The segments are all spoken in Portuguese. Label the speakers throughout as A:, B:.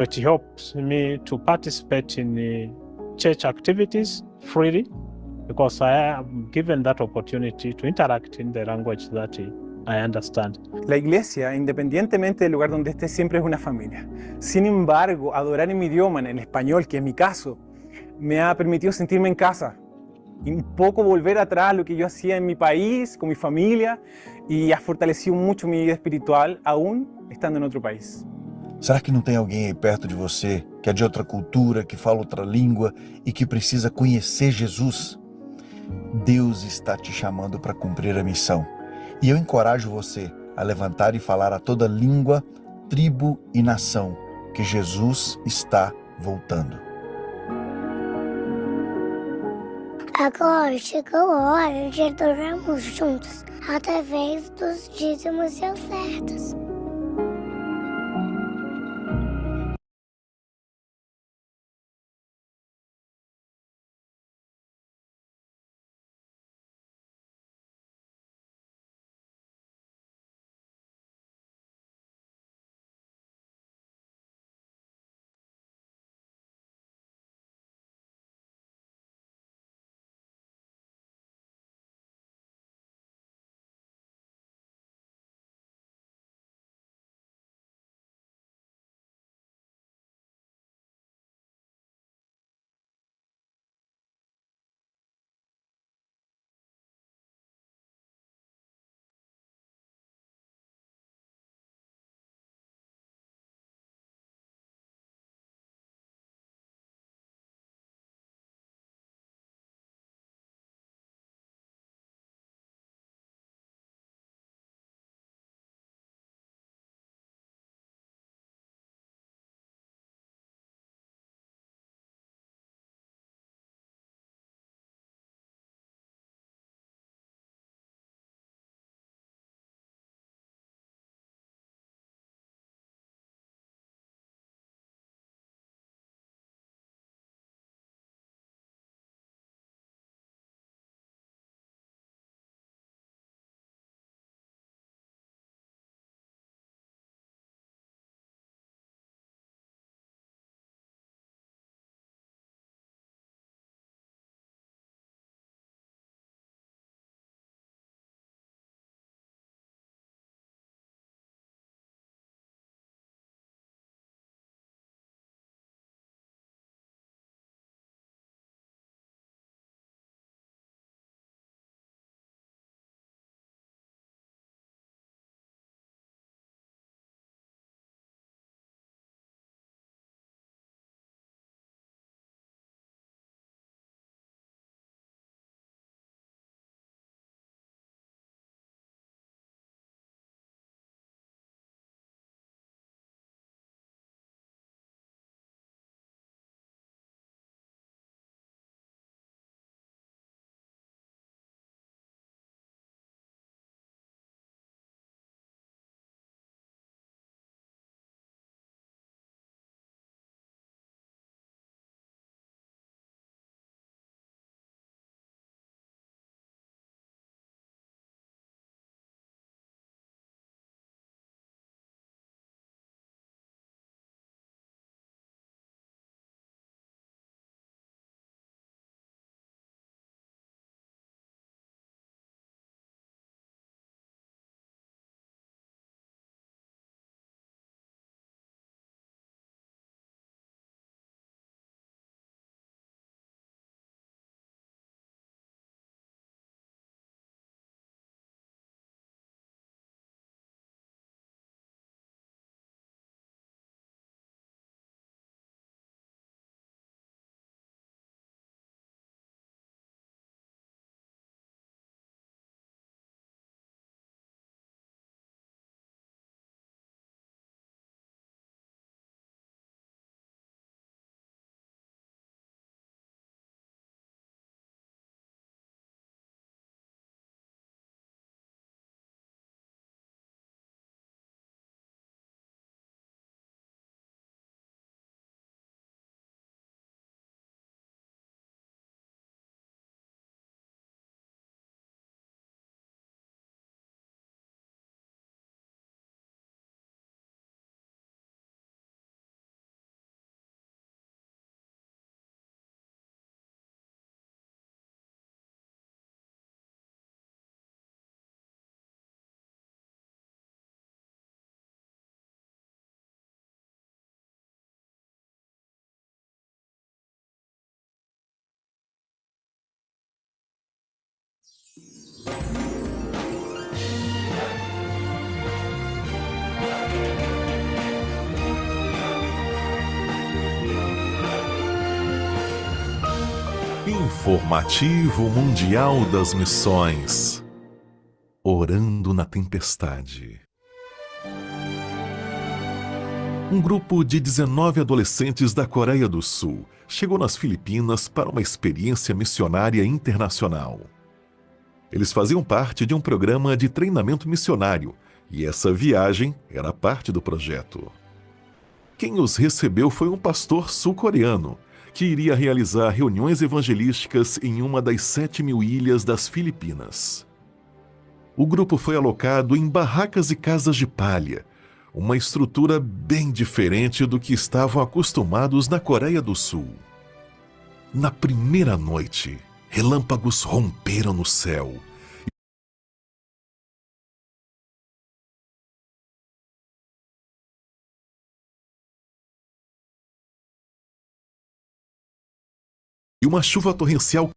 A: It helps me to participate in church activities freely because I am given that opportunity to interact in the language that I understand.
B: La iglesia, independientemente del lugar donde esté, siempre es una familia. Sin embargo, adorar en mi idioma, en el español, que es mi caso, me ha permitido sentirme en casa y un poco volver atrás lo que yo hacía en mi país, con mi familia, y ha fortalecido mucho mi vida espiritual, aún estando en otro país.
C: Será que não tem alguém aí perto de você que é de outra cultura, que fala outra língua e que precisa conhecer Jesus? Deus está te chamando para cumprir a missão. E eu encorajo você a levantar e falar a toda língua, tribo e nação que Jesus está voltando.
D: Agora chegou a hora de adorarmos juntos, através dos dízimos e ofertas.
E: Informativo Mundial das Missões. Orando na tempestade. Um grupo de 19 adolescentes da Coreia do Sul chegou nas Filipinas para uma experiência missionária internacional. Eles faziam parte de um programa de treinamento missionário e essa viagem era parte do projeto. Quem os recebeu foi um pastor sul-coreano que iria realizar reuniões evangelísticas em uma das 7.000 ilhas das Filipinas. O grupo foi alocado em barracas e casas de palha, uma estrutura bem diferente do que estavam acostumados na Coreia do Sul. Na primeira noite, relâmpagos romperam no céu. E uma chuva torrencial,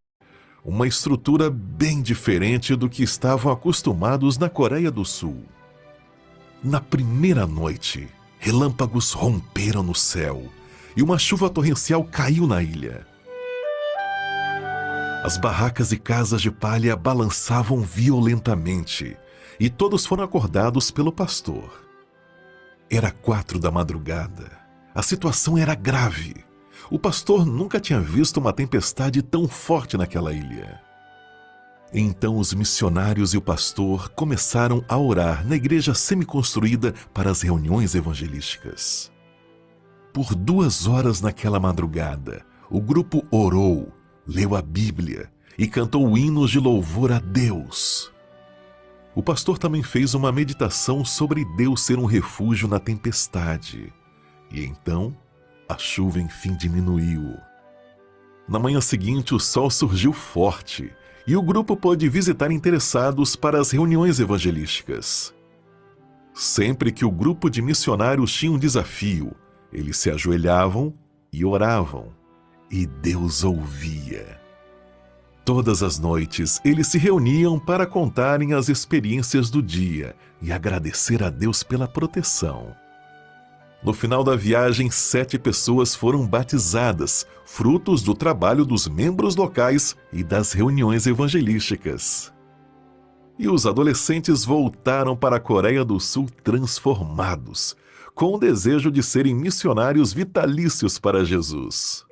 E: uma estrutura bem diferente do que estavam acostumados na Coreia do Sul. Na primeira noite, relâmpagos romperam no céu e uma chuva torrencial caiu na ilha. As barracas e casas de palha balançavam violentamente e todos foram acordados pelo pastor. Era 4 da madrugada. A situação era grave. O pastor nunca tinha visto uma tempestade tão forte naquela ilha. Então os missionários e o pastor começaram a orar na igreja semi-construída para as reuniões evangelísticas. Por 2 horas naquela madrugada, o grupo orou, leu a Bíblia e cantou hinos de louvor a Deus. O pastor também fez uma meditação sobre Deus ser um refúgio na tempestade. E então, a chuva enfim diminuiu. Na manhã seguinte, o sol surgiu forte e o grupo pôde visitar interessados para as reuniões evangelísticas. Sempre que o grupo de missionários tinha um desafio, eles se ajoelhavam e oravam, e Deus ouvia. Todas as noites, eles se reuniam para contarem as experiências do dia e agradecer a Deus pela proteção. No final da viagem, 7 pessoas foram batizadas, frutos do trabalho dos membros locais e das reuniões evangelísticas. E os adolescentes voltaram para a Coreia do Sul transformados, com o desejo de serem missionários vitalícios para Jesus.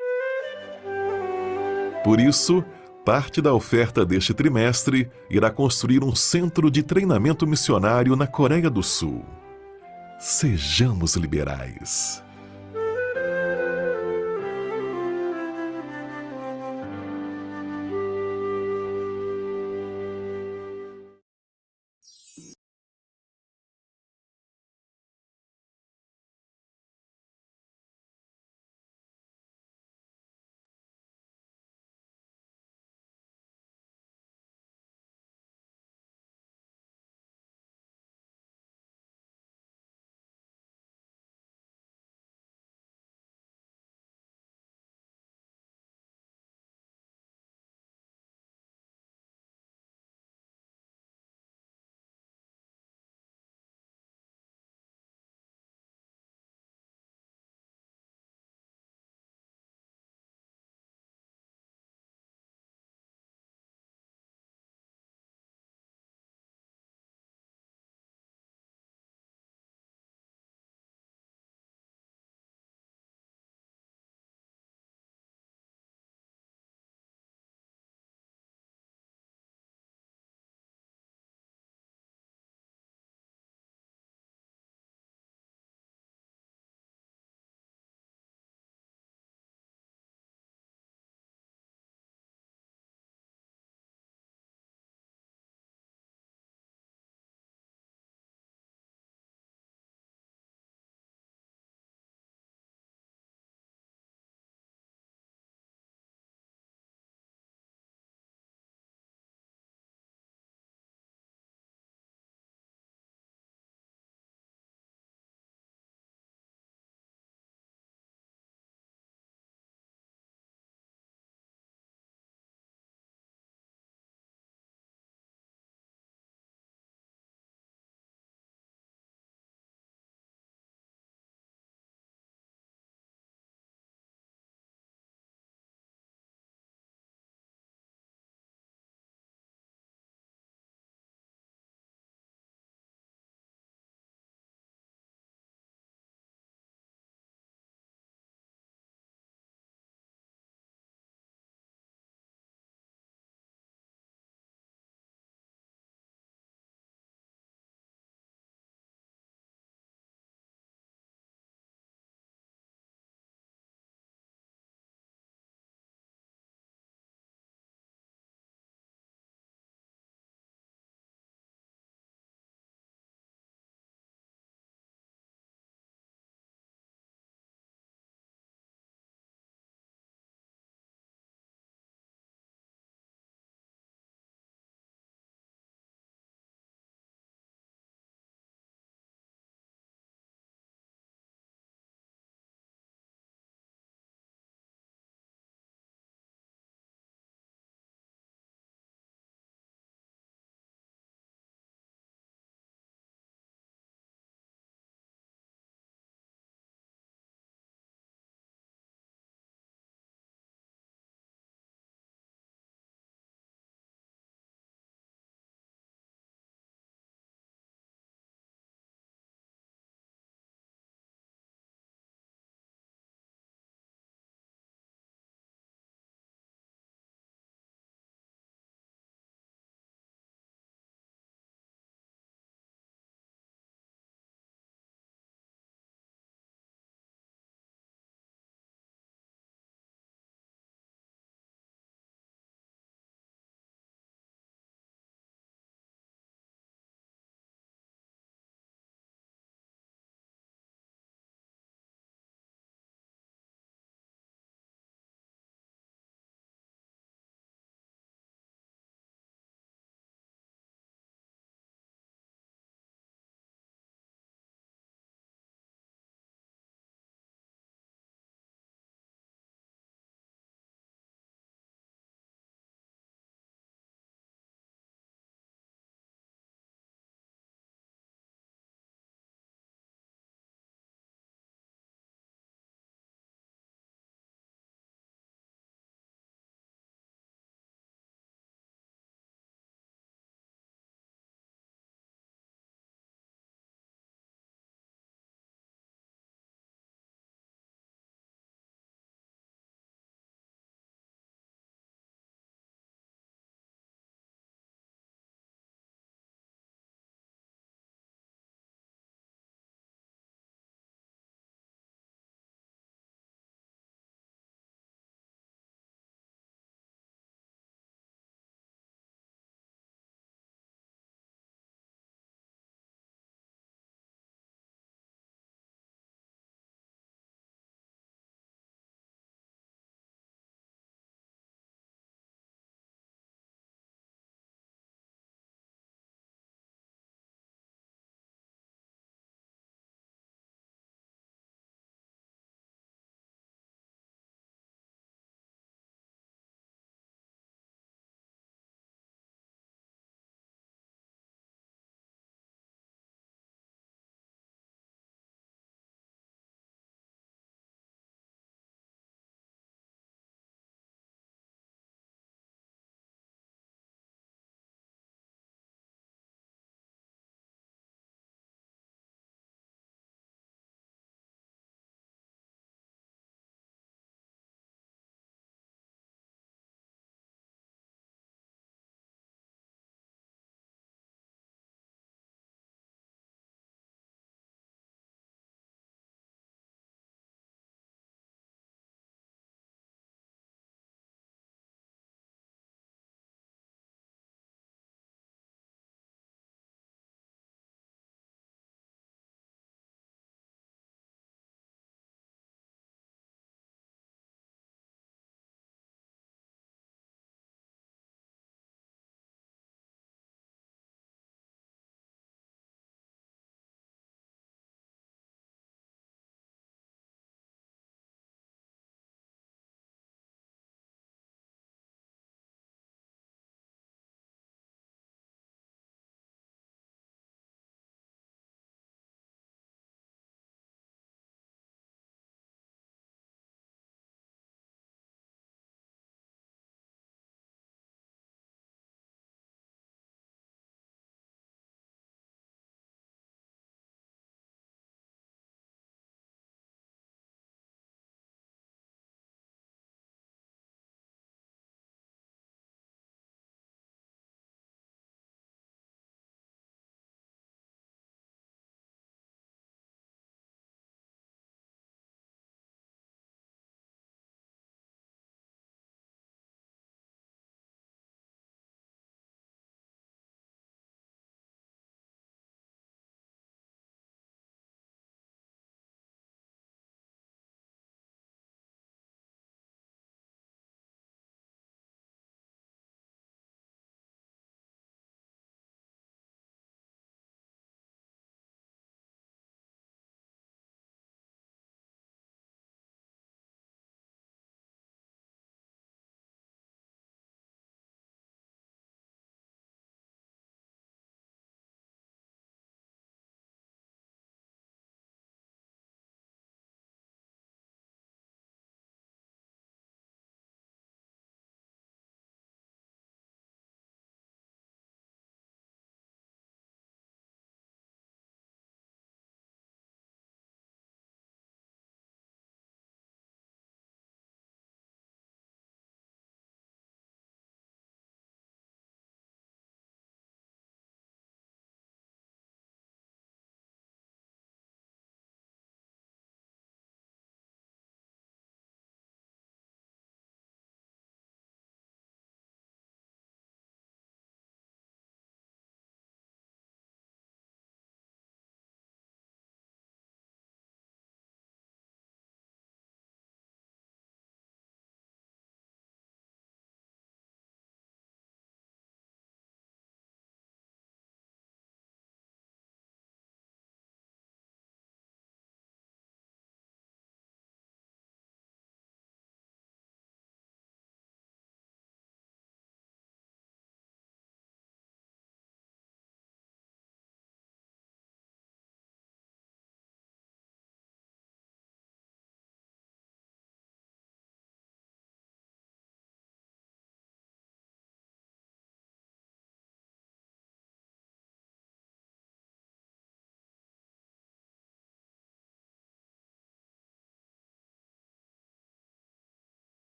E: Por isso, parte da oferta deste trimestre irá construir um centro de treinamento missionário na Coreia do Sul. Sejamos liberais.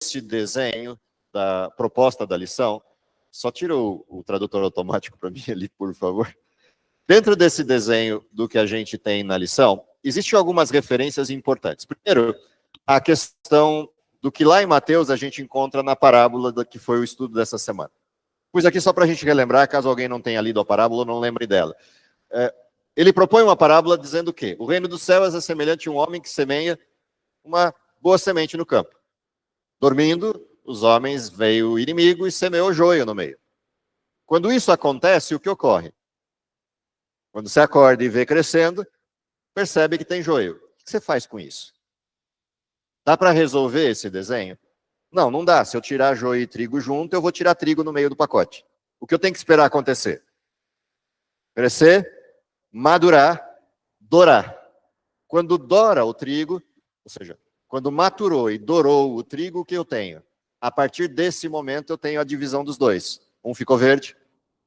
F: desse desenho, da proposta da lição, só tira o tradutor automático para mim ali, por favor. Dentro desse desenho do que a gente tem na lição, existem algumas referências importantes. Primeiro, a questão do que lá em Mateus a gente encontra na parábola que foi o estudo dessa semana. Pus aqui só para a gente relembrar, caso alguém não tenha lido a parábola ou não lembre dela. Ele propõe uma parábola dizendo o quê? O reino dos céus é semelhante a um homem que semeia uma boa semente no campo. Dormindo, os homens, veio o inimigo e semeou joio no meio. Quando isso acontece, o que ocorre? Quando você acorda e vê crescendo, percebe que tem joio. O que você faz com isso? Dá para resolver esse desenho? Não, não dá. Se eu tirar joio e trigo junto, eu vou tirar trigo no meio do pacote. O que eu tenho que esperar acontecer? Crescer, madurar, dourar. Quando dora o trigo, ou seja, quando maturou e dourou o trigo, o que eu tenho? A partir desse momento eu tenho a divisão dos dois. Um ficou verde,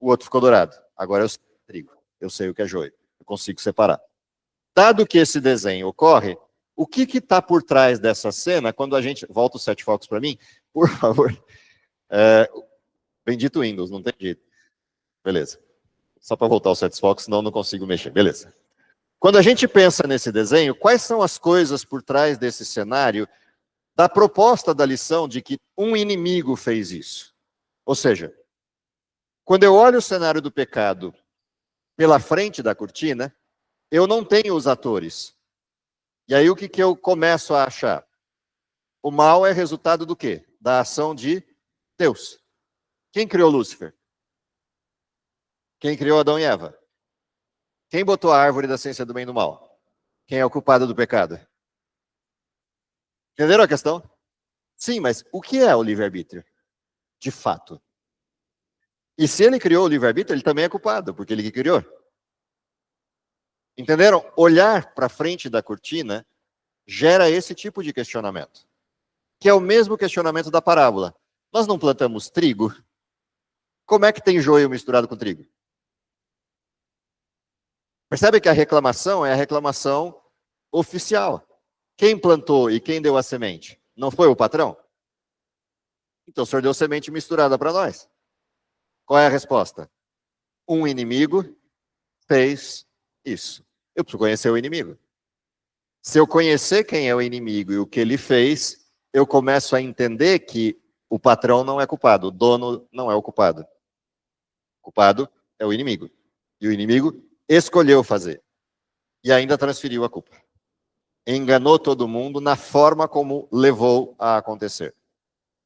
F: o outro ficou dourado. Agora eu sei o trigo, eu sei o que é joio. Eu consigo separar. Dado que esse desenho ocorre, o que está por trás dessa cena, quando a gente... Volta os 7 focos para mim, por favor. Bendito Windows, não tem jeito. Beleza. Só para voltar os 7 focos, senão eu não consigo mexer. Beleza. Quando a gente pensa nesse desenho, quais são as coisas por trás desse cenário da proposta da lição de que um inimigo fez isso? Ou seja, quando eu olho o cenário do pecado pela frente da cortina, eu não tenho os atores. E aí o que eu começo a achar? O mal é resultado do quê? Da ação de Deus. Quem criou Lúcifer? Quem criou Adão e Eva? Quem botou a árvore da ciência do bem e do mal? Quem é o culpado do pecado? Entenderam a questão? Sim, mas o que é o livre-arbítrio? De fato. E se ele criou o livre-arbítrio, ele também é culpado, porque ele que criou. Entenderam? Olhar para frente da cortina gera esse tipo de questionamento, que é o mesmo questionamento da parábola. Nós não plantamos trigo? Como é que tem joio misturado com trigo? Percebe que a reclamação é a reclamação oficial. Quem plantou e quem deu a semente? Não foi o patrão? Então o senhor deu semente misturada para nós. Qual é a resposta? Um inimigo fez isso. Eu preciso conhecer o inimigo. Se eu conhecer quem é o inimigo e o que ele fez, eu começo a entender que o patrão não é culpado, o dono não é o culpado. O culpado é o inimigo. E o inimigo escolheu fazer. E ainda transferiu a culpa. Enganou todo mundo na forma como levou a acontecer.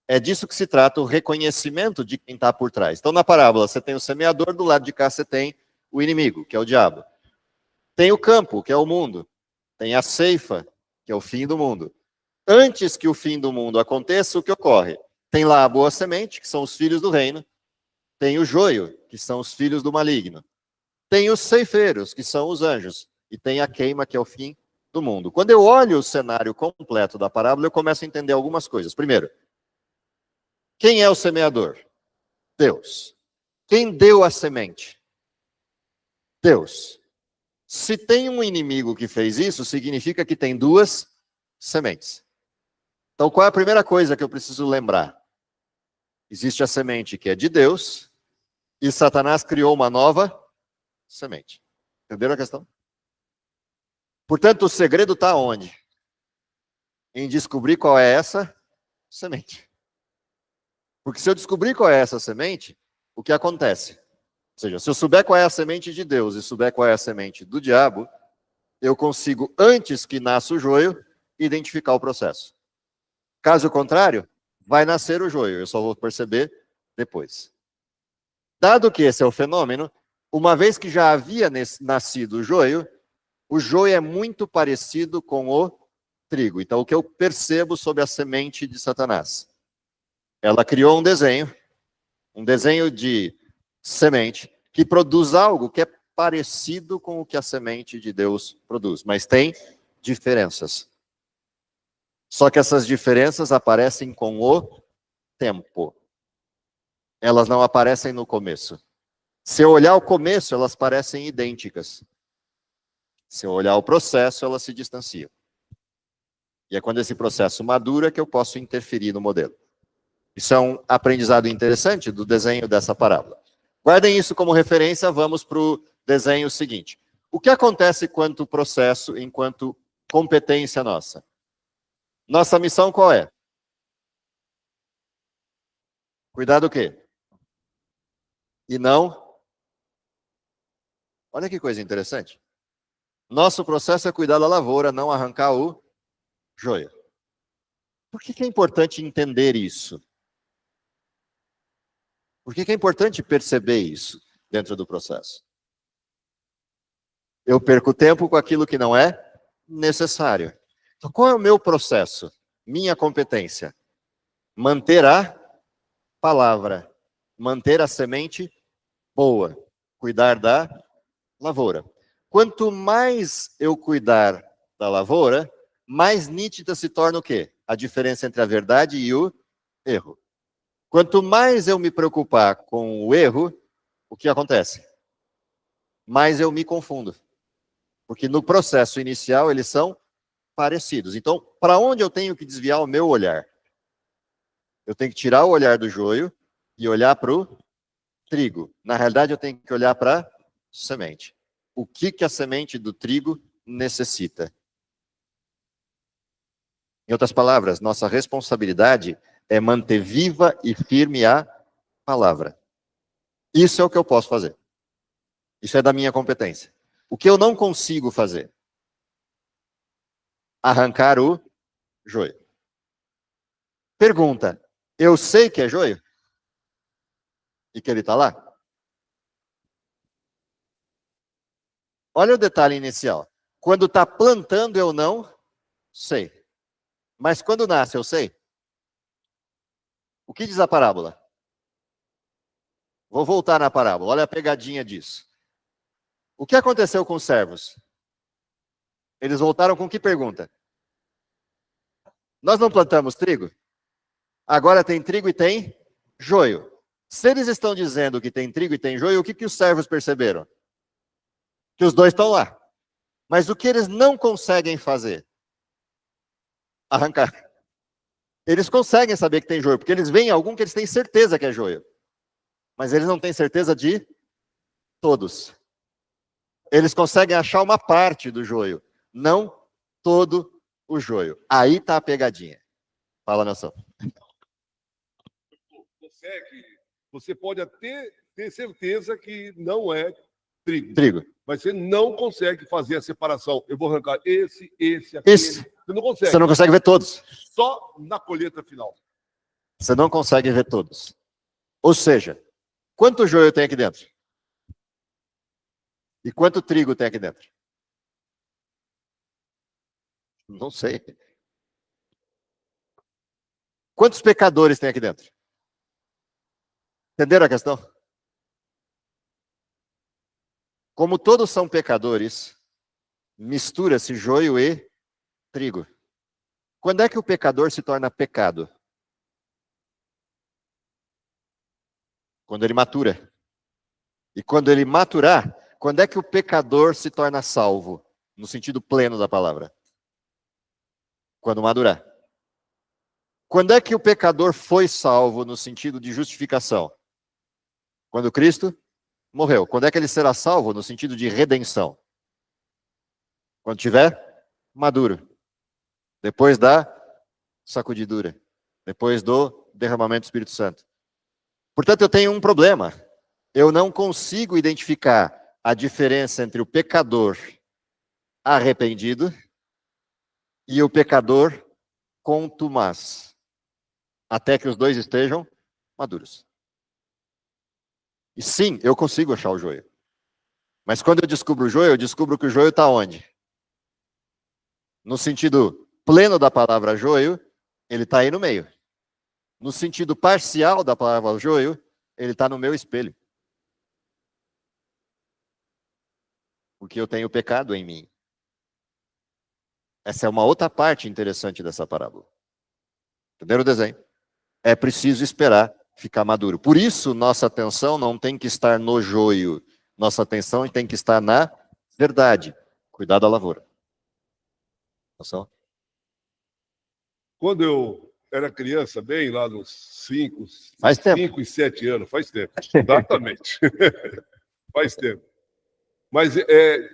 F: É disso que se trata o reconhecimento de quem está por trás. Então, na parábola, você tem o semeador, do lado de cá você tem o inimigo, que é o diabo. Tem o campo, que é o mundo. Tem a ceifa, que é o fim do mundo. Antes que o fim do mundo aconteça, o que ocorre? Tem lá a boa semente, que são os filhos do reino. Tem o joio, que são os filhos do maligno. Tem os ceifeiros, que são os anjos. E tem a queima, que é o fim do mundo. Quando eu olho o cenário completo da parábola, eu começo a entender algumas coisas. Primeiro, quem é o semeador? Deus. Quem deu a semente? Deus. Se tem um inimigo que fez isso, significa que tem duas sementes. Então, qual é a primeira coisa que eu preciso lembrar? Existe a semente que é de Deus e Satanás criou uma nova semente. Entenderam a questão? Portanto, o segredo está onde? Em descobrir qual é essa semente. Porque se eu descobrir qual é essa semente, o que acontece? Ou seja, se eu souber qual é a semente de Deus e souber qual é a semente do diabo, eu consigo, antes que nasça o joio, identificar o processo. Caso contrário, vai nascer o joio, eu só vou perceber depois. Dado que esse é o fenômeno, uma vez que já havia nascido o joio é muito parecido com o trigo. Então, o que eu percebo sobre a semente de Satanás? Ela criou um desenho de semente, que produz algo que é parecido com o que a semente de Deus produz, mas tem diferenças. Só que essas diferenças aparecem com o tempo. Elas não aparecem no começo. Se eu olhar o começo, elas parecem idênticas. Se eu olhar o processo, elas se distanciam. E é quando esse processo madura que eu posso interferir no modelo. Isso é um aprendizado interessante do desenho dessa parábola. Guardem isso como referência, vamos para o desenho seguinte. O que acontece enquanto processo, enquanto competência nossa? Nossa missão qual é? Cuidar do quê? E não... Olha que coisa interessante. Nosso processo é cuidar da lavoura, não arrancar o joio. Por que é importante entender isso? Por que é importante perceber isso dentro do processo? Eu perco tempo com aquilo que não é necessário. Então, qual é o meu processo? Minha competência? Manter a palavra, manter a semente boa, cuidar da lavoura. Quanto mais eu cuidar da lavoura, mais nítida se torna o quê? A diferença entre a verdade e o erro. Quanto mais eu me preocupar com o erro, o que acontece? Mais eu me confundo. Porque no processo inicial eles são parecidos. Então, para onde eu tenho que desviar o meu olhar? Eu tenho que tirar o olhar do joio e olhar para o trigo. Na realidade, eu tenho que olhar para a semente. O que a semente do trigo necessita? Em outras palavras, nossa responsabilidade é manter viva e firme a palavra. Isso é o que eu posso fazer. Isso é da minha competência. O que eu não consigo fazer? Arrancar o joio. Pergunta: eu sei que é joio? E que ele está lá? Olha o detalhe inicial. Quando está plantando, eu não sei. Mas quando nasce, eu sei. O que diz a parábola? Vou voltar na parábola. Olha a pegadinha disso. O que aconteceu com os servos? Eles voltaram com que pergunta? Nós não plantamos trigo? Agora tem trigo e tem joio. Se eles estão dizendo que tem trigo e tem joio, o que os servos perceberam? Que os dois estão lá. Mas o que eles não conseguem fazer? Arrancar. Eles conseguem saber que tem joio, porque eles veem algum que eles têm certeza que é joio. Mas eles não têm certeza de todos. Eles conseguem achar uma parte do joio, não todo o joio. Aí está a pegadinha. Fala, Nação.
G: Você pode até ter certeza que não é
F: Trigo.
G: mas você não consegue fazer a separação. Eu vou arrancar esse, aquele.
F: Esse.
G: Você não consegue.
F: Você não consegue ver todos.
G: Só na colheita final.
F: Você não consegue ver todos. Ou seja, quanto joio tem aqui dentro? E quanto trigo tem aqui dentro? Não sei. Quantos pecadores tem aqui dentro? Entenderam a questão? Como todos são pecadores, mistura-se joio e trigo. Quando é que o pecador se torna pecado? Quando ele matura. E quando ele maturar, quando é que o pecador se torna salvo? No sentido pleno da palavra. Quando madurar. Quando é que o pecador foi salvo no sentido de justificação? Quando Cristo morreu. Quando é que ele será salvo no sentido de redenção? Quando tiver maduro. Depois da sacudidura. Depois do derramamento do Espírito Santo. Portanto, eu tenho um problema. Eu não consigo identificar a diferença entre o pecador arrependido e o pecador contumaz, até que os dois estejam maduros. E sim, eu consigo achar o joio. Mas quando eu descubro o joio, eu descubro que o joio está onde? No sentido pleno da palavra joio, ele está aí no meio. No sentido parcial da palavra joio, ele está no meu espelho. Porque eu tenho pecado em mim. Essa é uma outra parte interessante dessa parábola. Entenderam o desenho? É preciso esperar ficar maduro. Por isso, nossa atenção não tem que estar no joio. Nossa atenção tem que estar na verdade. Cuidar da lavoura. Atenção.
G: Quando eu era criança, bem lá nos 5
F: Faz tempo.
G: e 7 anos, faz tempo. Exatamente. Faz tempo. Mas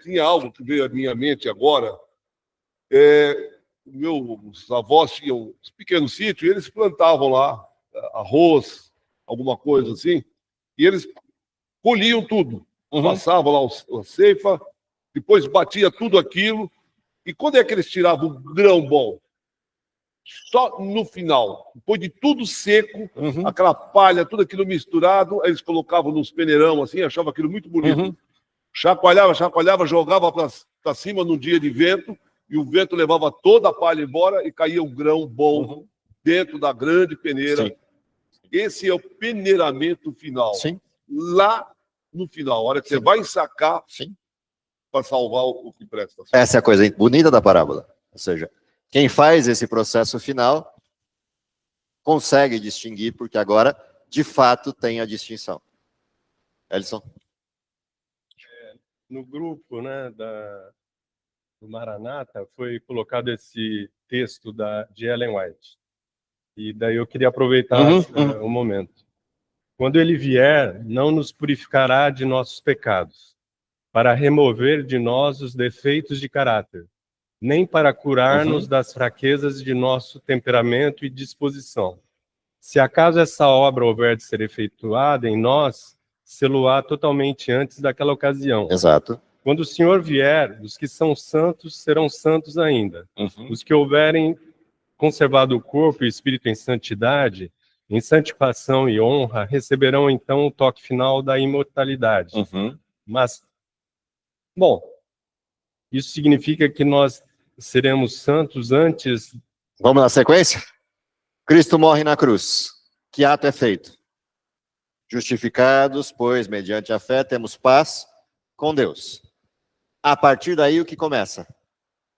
G: tinha algo que veio à minha mente agora. Meus avós tinham um pequeno sítio e eles plantavam lá arroz, alguma coisa assim, e eles colhiam tudo. Passavam lá a ceifa, depois batia tudo aquilo, e quando é que eles tiravam o grão bom? Só no final, depois de tudo seco, aquela palha, tudo aquilo misturado, aí eles colocavam nos peneirão assim, achavam aquilo muito bonito. Chacoalhava, jogava para cima num dia de vento, e o vento levava toda a palha embora e caía um grão bom dentro da grande peneira.
F: Sim.
G: Esse é o peneiramento final.
F: Sim.
G: Lá no final, a hora que você vai ensacar para salvar o que presta.
F: Essa é a coisa bonita da parábola. Ou seja, quem faz esse processo final consegue distinguir, porque agora, de fato, tem a distinção. Elson?
H: No grupo, né, do Maranata, foi colocado esse texto de Ellen White. E daí eu queria aproveitar o momento. Quando ele vier, não nos purificará de nossos pecados, para remover de nós os defeitos de caráter, nem para curar-nos das fraquezas de nosso temperamento e disposição. Se acaso essa obra houver de ser efetuada em nós, sê-lo-á totalmente antes daquela ocasião.
F: Exato.
H: Quando o Senhor vier, os que são santos serão santos ainda. Os que houverem conservado o corpo e o espírito em santidade, em santificação e honra, receberão então o toque final da imortalidade. Mas, bom, isso significa que nós seremos santos antes...
F: Vamos na sequência? Cristo morre na cruz. Que ato é feito? Justificados, pois, mediante a fé, temos paz com Deus. A partir daí, o que começa?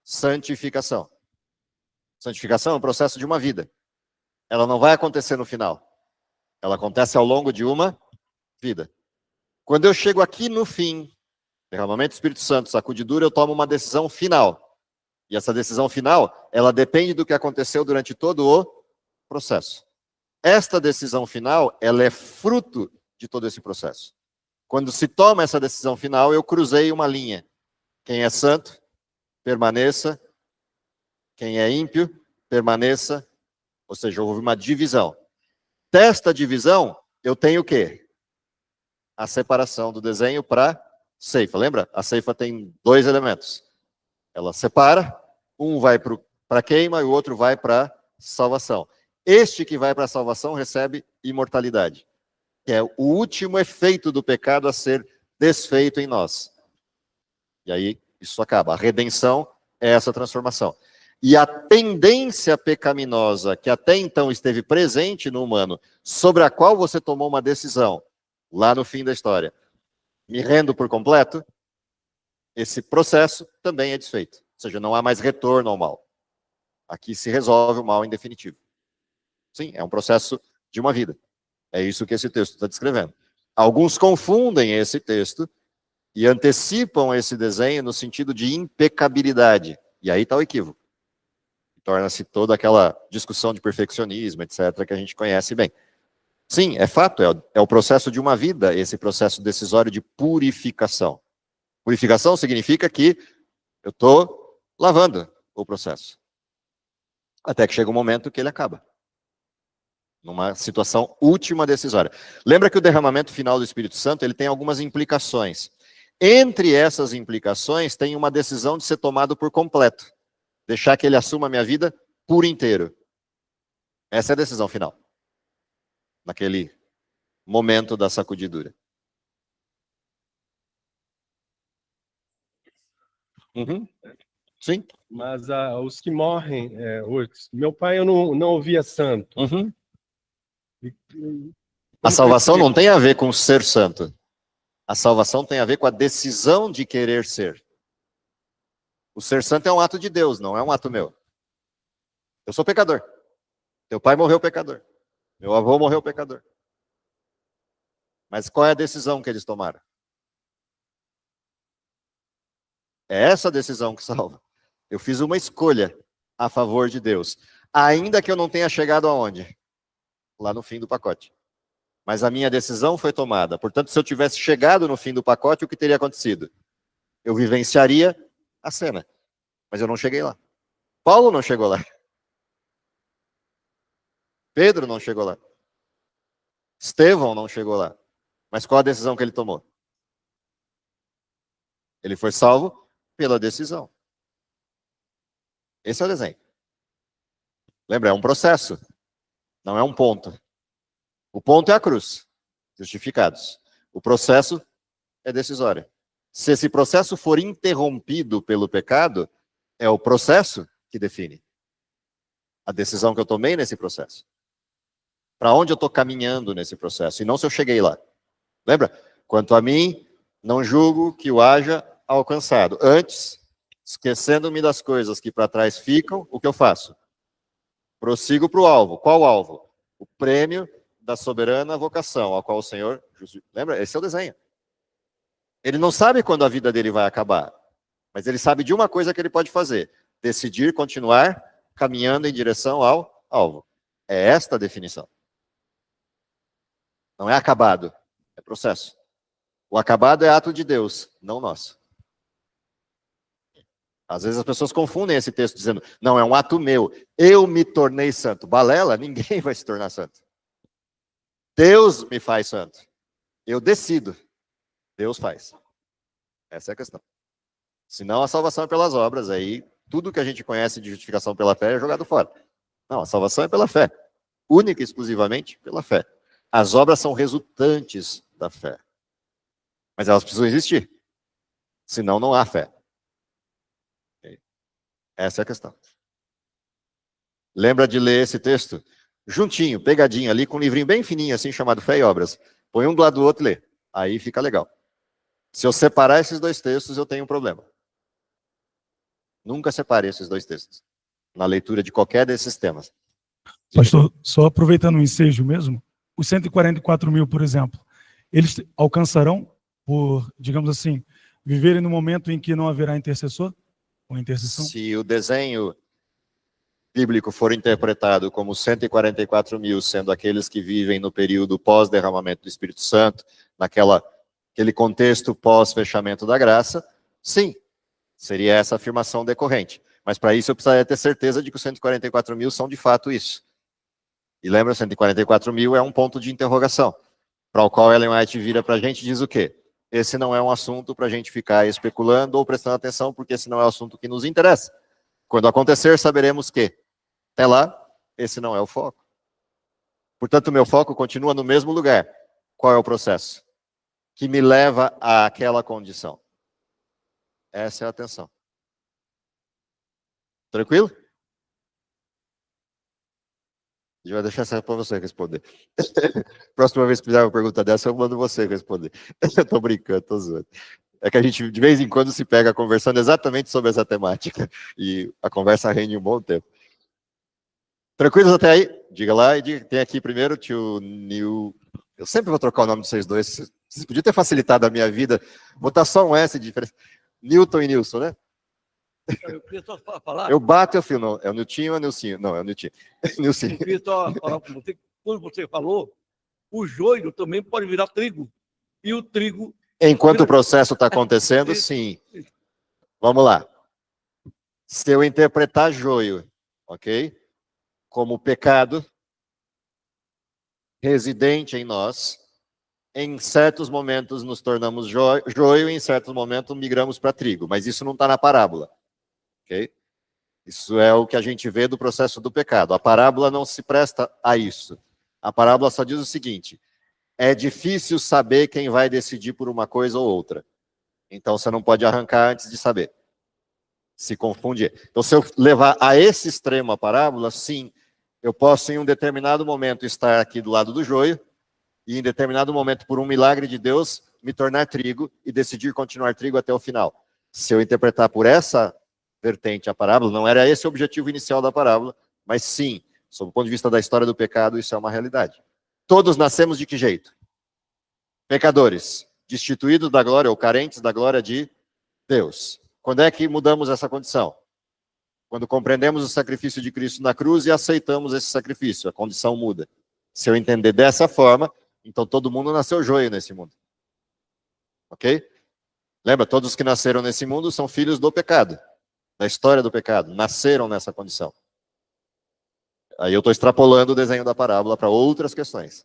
F: Santificação. Santificação é um processo de uma vida. Ela não vai acontecer no final. Ela acontece ao longo de uma vida. Quando eu chego aqui no fim, derramamento do Espírito Santo, sacudidura, eu tomo uma decisão final. E essa decisão final, ela depende do que aconteceu durante todo o processo. Esta decisão final, ela é fruto de todo esse processo. Quando se toma essa decisão final, eu cruzei uma linha. Quem é santo, permaneça. Quem é ímpio, permaneça. Ou seja, houve uma divisão. Desta divisão, eu tenho o quê? A separação do desenho para ceifa. Lembra? A ceifa tem 2 elementos. Ela separa, um vai para queima e o outro vai para salvação. Este que vai para a salvação recebe imortalidade, que é o último efeito do pecado a ser desfeito em nós. E aí, isso acaba. A redenção é essa transformação. E a tendência pecaminosa que até então esteve presente no humano, sobre a qual você tomou uma decisão, lá no fim da história, me rendo por completo, esse processo também é desfeito. Ou seja, não há mais retorno ao mal. Aqui se resolve o mal em definitivo. Sim, é um processo de uma vida. É isso que esse texto está descrevendo. Alguns confundem esse texto e antecipam esse desenho no sentido de impecabilidade. E aí está o equívoco. Torna-se toda aquela discussão de perfeccionismo, etc., que a gente conhece bem. Sim, é fato, é o processo de uma vida, esse processo decisório de purificação. Purificação significa que eu estou lavando o processo. Até que chega um momento que ele acaba. Numa situação última decisória. Lembra que o derramamento final do Espírito Santo, ele tem algumas implicações. Entre essas implicações, tem uma decisão de ser tomado por completo. Deixar que ele assuma a minha vida por inteiro. Essa é a decisão final. Naquele momento da sacudidura. Sim.
H: Mas os que morrem, meu pai eu não ouvia santo.
F: A salvação não tem a ver com ser santo. A salvação tem a ver com a decisão de querer ser. O ser santo é um ato de Deus, não é um ato meu. Eu sou pecador. Teu pai morreu pecador. Meu avô morreu pecador. Mas qual é a decisão que eles tomaram? É essa decisão que salva. Eu fiz uma escolha a favor de Deus. Ainda que eu não tenha chegado aonde? Lá no fim do pacote. Mas a minha decisão foi tomada. Portanto, se eu tivesse chegado no fim do pacote, o que teria acontecido? Eu vivenciaria a cena. Mas eu não cheguei lá. Paulo não chegou lá. Pedro não chegou lá. Estevão não chegou lá. Mas qual a decisão que ele tomou? Ele foi salvo pela decisão. Esse é o desenho. Lembra, é um processo. Não é um ponto. O ponto é a cruz. Justificados. O processo é decisório. Se esse processo for interrompido pelo pecado, é o processo que define a decisão que eu tomei nesse processo. Para onde eu estou caminhando nesse processo, e não se eu cheguei lá. Lembra? Quanto a mim, não julgo que o haja alcançado. Antes, esquecendo-me das coisas que para trás ficam, o que eu faço? Prossigo para o alvo. Qual alvo? O prêmio da soberana vocação, ao qual o Senhor... Lembra? Esse é o desenho. Ele não sabe quando a vida dele vai acabar, mas ele sabe de uma coisa que ele pode fazer: decidir continuar caminhando em direção ao alvo. É esta a definição. Não é acabado, é processo. O acabado é ato de Deus, não nosso. Às vezes as pessoas confundem esse texto dizendo, não, é um ato meu, eu me tornei santo. Balela, ninguém vai se tornar santo. Deus me faz santo. Eu decido. Deus faz. Essa é a questão. Senão a salvação é pelas obras, aí tudo que a gente conhece de justificação pela fé é jogado fora. Não, a salvação é pela fé. Única e exclusivamente pela fé. As obras são resultantes da fé. Mas elas precisam existir. Senão não há fé. Essa é a questão. Lembra de ler esse texto? Juntinho, pegadinho ali, com um livrinho bem fininho assim, chamado Fé e Obras. Põe um do lado do outro e lê. Aí fica legal. Se eu separar esses dois textos, eu tenho um problema. Nunca separe esses dois textos na leitura de qualquer desses temas.
I: Pastor, só aproveitando o ensejo mesmo, os 144 mil, por exemplo, eles alcançarão por, digamos assim, viverem no momento em que não haverá intercessor ou intercessão?
F: Se o desenho bíblico for interpretado como 144 mil sendo aqueles que vivem no período pós-derramamento do Espírito Santo, naquele contexto pós-fechamento da graça, sim, seria essa afirmação decorrente. Mas para isso eu precisaria ter certeza de que os 144 mil são de fato isso. E lembra, 144 mil é um ponto de interrogação, para o qual Ellen White vira para a gente e diz o quê? Esse não é um assunto para a gente ficar especulando ou prestando atenção, porque esse não é o assunto que nos interessa. Quando acontecer, saberemos que, até lá, esse não é o foco. Portanto, o meu foco continua no mesmo lugar. Qual é o processo que me leva àquela condição? Essa é a atenção. Tranquilo? A gente vai deixar essa para você responder. Próxima vez que fizer uma pergunta dessa, eu mando você responder. Eu tô brincando, tô zoando. É que a gente, de vez em quando, se pega conversando exatamente sobre essa temática. E a conversa rende um bom tempo. Tranquilos até aí? Diga lá. E tem aqui primeiro o tio Nil. Eu sempre vou trocar o nome de vocês dois. Vocês podiam ter facilitado a minha vida. Botar só um S de diferença. Newton e Nilson, né?
J: Eu queria só falar.
F: Eu bato e eu fio, não. É o Niltinho ou é o Nilcinho? Não, é o Niltinho. Nilcinho.
J: Eu queria só falar com você, quando você falou, o joio também pode virar trigo. E o trigo...
F: Enquanto o processo está acontecendo, sim. Vamos lá. Se eu interpretar joio, ok? Como pecado residente em nós, em certos momentos nos tornamos joio e em certos momentos migramos para trigo. Mas isso não está na parábola. Okay? Isso é o que a gente vê do processo do pecado. A parábola não se presta a isso. A parábola só diz o seguinte: é difícil saber quem vai decidir por uma coisa ou outra. Então você não pode arrancar antes de saber. Se confunde. Então, se eu levar a esse extremo a parábola, sim, eu posso em um determinado momento estar aqui do lado do joio e em determinado momento, por um milagre de Deus, me tornar trigo e decidir continuar trigo até o final. Se eu interpretar por essa vertente a parábola, não era esse o objetivo inicial da parábola, mas sim, sob o ponto de vista da história do pecado, isso é uma realidade. Todos nascemos de que jeito? Pecadores, destituídos da glória ou carentes da glória de Deus. Quando é que mudamos essa condição? Quando compreendemos o sacrifício de Cristo na cruz e aceitamos esse sacrifício, a condição muda. Se eu entender dessa forma, então todo mundo nasceu joio nesse mundo. Ok? Lembra, todos os que nasceram nesse mundo são filhos do pecado, da história do pecado, nasceram nessa condição. Aí eu estou extrapolando o desenho da parábola para outras questões.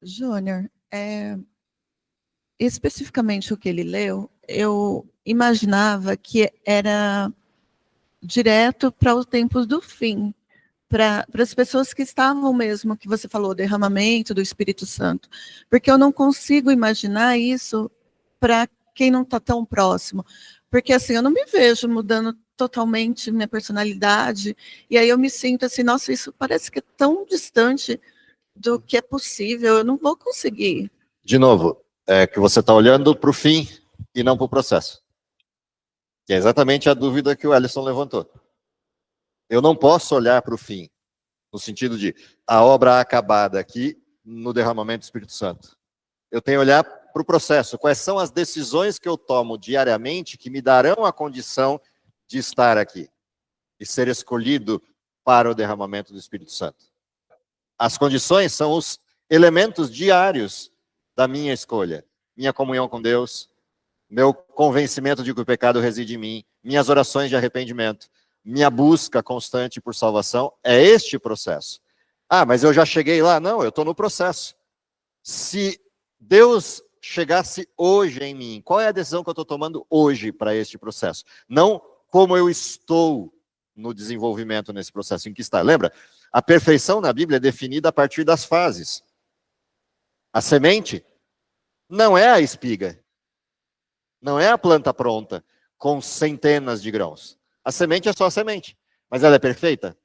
K: Júnior, especificamente o que ele leu, eu imaginava que era direto para os tempos do fim, para as pessoas que estavam mesmo, que você falou, derramamento do Espírito Santo, porque eu não consigo imaginar isso para quem não está tão próximo, porque assim, eu não me vejo mudando totalmente minha personalidade, e aí eu me sinto assim, nossa, isso parece que é tão distante do que é possível, eu não vou conseguir.
F: De novo, é que você está olhando para o fim e não para o processo. Que é exatamente a dúvida que o Ellison levantou. Eu não posso olhar para o fim, no sentido de a obra acabada aqui no derramamento do Espírito Santo. Eu tenho que olhar para o processo. Quais são as decisões que eu tomo diariamente que me darão a condição de estar aqui e ser escolhido para o derramamento do Espírito Santo? As condições são os elementos diários da minha escolha. Minha comunhão com Deus, meu convencimento de que o pecado reside em mim, minhas orações de arrependimento, minha busca constante por salvação, é este processo. Ah, mas eu já cheguei lá? Não, eu estou no processo. Se Deus chegasse hoje em mim, qual é a decisão que eu estou tomando hoje para este processo? Não como eu estou no desenvolvimento nesse processo em que está. Lembra? A perfeição na Bíblia é definida a partir das fases. A semente não é a espiga. Não é a planta pronta, com centenas de grãos. A semente é só a semente. Mas ela é perfeita?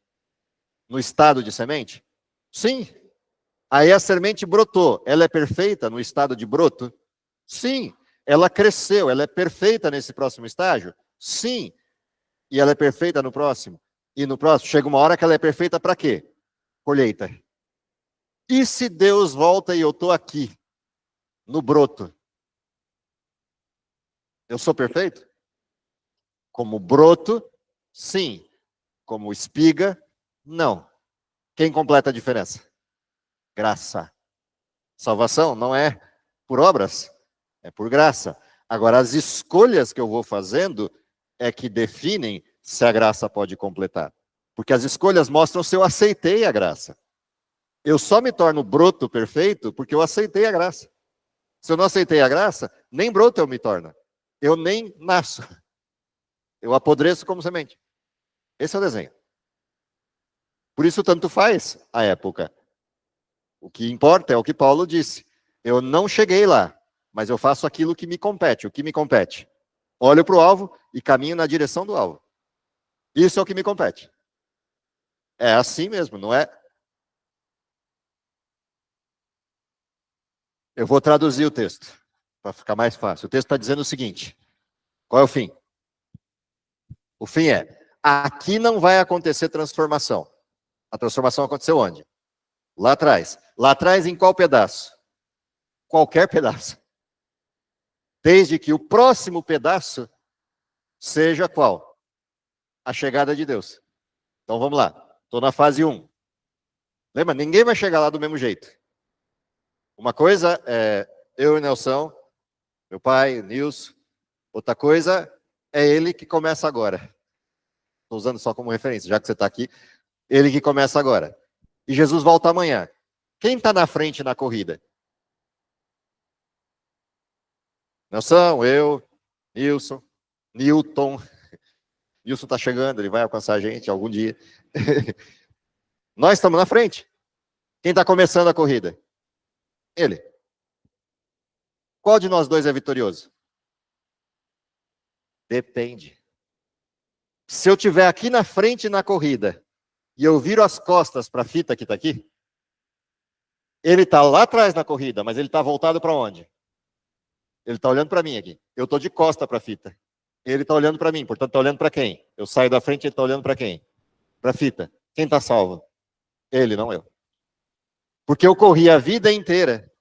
F: No estado de semente? Sim. Aí a semente brotou. Ela é perfeita no estado de broto? Sim. Ela cresceu. Ela é perfeita nesse próximo estágio? Sim. E ela é perfeita no próximo? E no próximo? Chega uma hora que ela é perfeita para quê? Colheita. E se Deus volta e eu estou aqui, no broto? Eu sou perfeito? Como broto, sim. Como espiga, não. Quem completa a diferença? Graça. Salvação não é por obras, é por graça. Agora, as escolhas que eu vou fazendo é que definem se a graça pode completar. Porque as escolhas mostram se eu aceitei a graça. Eu só me torno broto perfeito porque eu aceitei a graça. Se eu não aceitei a graça, nem broto eu me torno. Eu nem nasço. Eu apodreço como semente. Esse é o desenho. Por isso tanto faz a época. O que importa é o que Paulo disse. Eu não cheguei lá, mas eu faço aquilo que me compete. O que me compete? Olho para o alvo e caminho na direção do alvo. Isso é o que me compete. É assim mesmo, não é? Eu vou traduzir o texto, para ficar mais fácil. O texto está dizendo o seguinte: qual é o fim? O fim é, aqui não vai acontecer transformação. A transformação aconteceu onde? Lá atrás. Lá atrás em qual pedaço? Qualquer pedaço. Desde que o próximo pedaço seja qual? A chegada de Deus. Então vamos lá. Estou na fase 1. Lembra? Ninguém vai chegar lá do mesmo jeito. Uma coisa é eu e Nelson, meu pai, Nilson. Outra coisa é ele que começa agora. Estou usando só como referência, já que você está aqui. Ele que começa agora. E Jesus volta amanhã. Quem está na frente na corrida? Nelson, eu, Nilson, Newton. Nilson está chegando, ele vai alcançar a gente algum dia. Nós estamos na frente. Quem está começando a corrida? Ele. Qual de nós dois é vitorioso? Depende. Se eu estiver aqui na frente na corrida e eu viro as costas para a fita que está aqui, ele está lá atrás na corrida, mas ele está voltado para onde? Ele está olhando para mim aqui. Eu estou de costa para a fita. Ele está olhando para mim, portanto está olhando para quem? Eu saio da frente e ele está olhando para quem? Para a fita. Quem está salvo? Ele, não eu. Porque eu corri a vida inteira,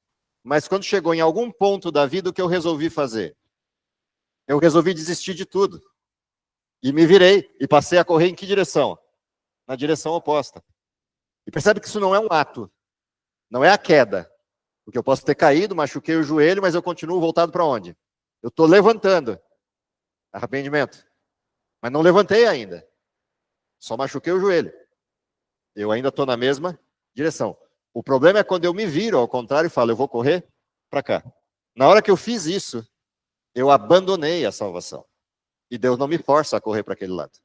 F: mas quando chegou em algum ponto da vida, o que eu resolvi fazer? Eu resolvi desistir de tudo. E me virei e passei a correr em que direção? Na direção oposta. E percebe que isso não é um ato, não é a queda. Porque eu posso ter caído, machuquei o joelho, mas eu continuo voltado para onde? Eu estou levantando. Arrependimento. Mas não levantei ainda. Só machuquei o joelho. Eu ainda estou na mesma direção. O problema é quando eu me viro ao contrário e falo, eu vou correr para cá. Na hora que eu fiz isso, eu abandonei a salvação. E Deus não me força a correr para aquele lado.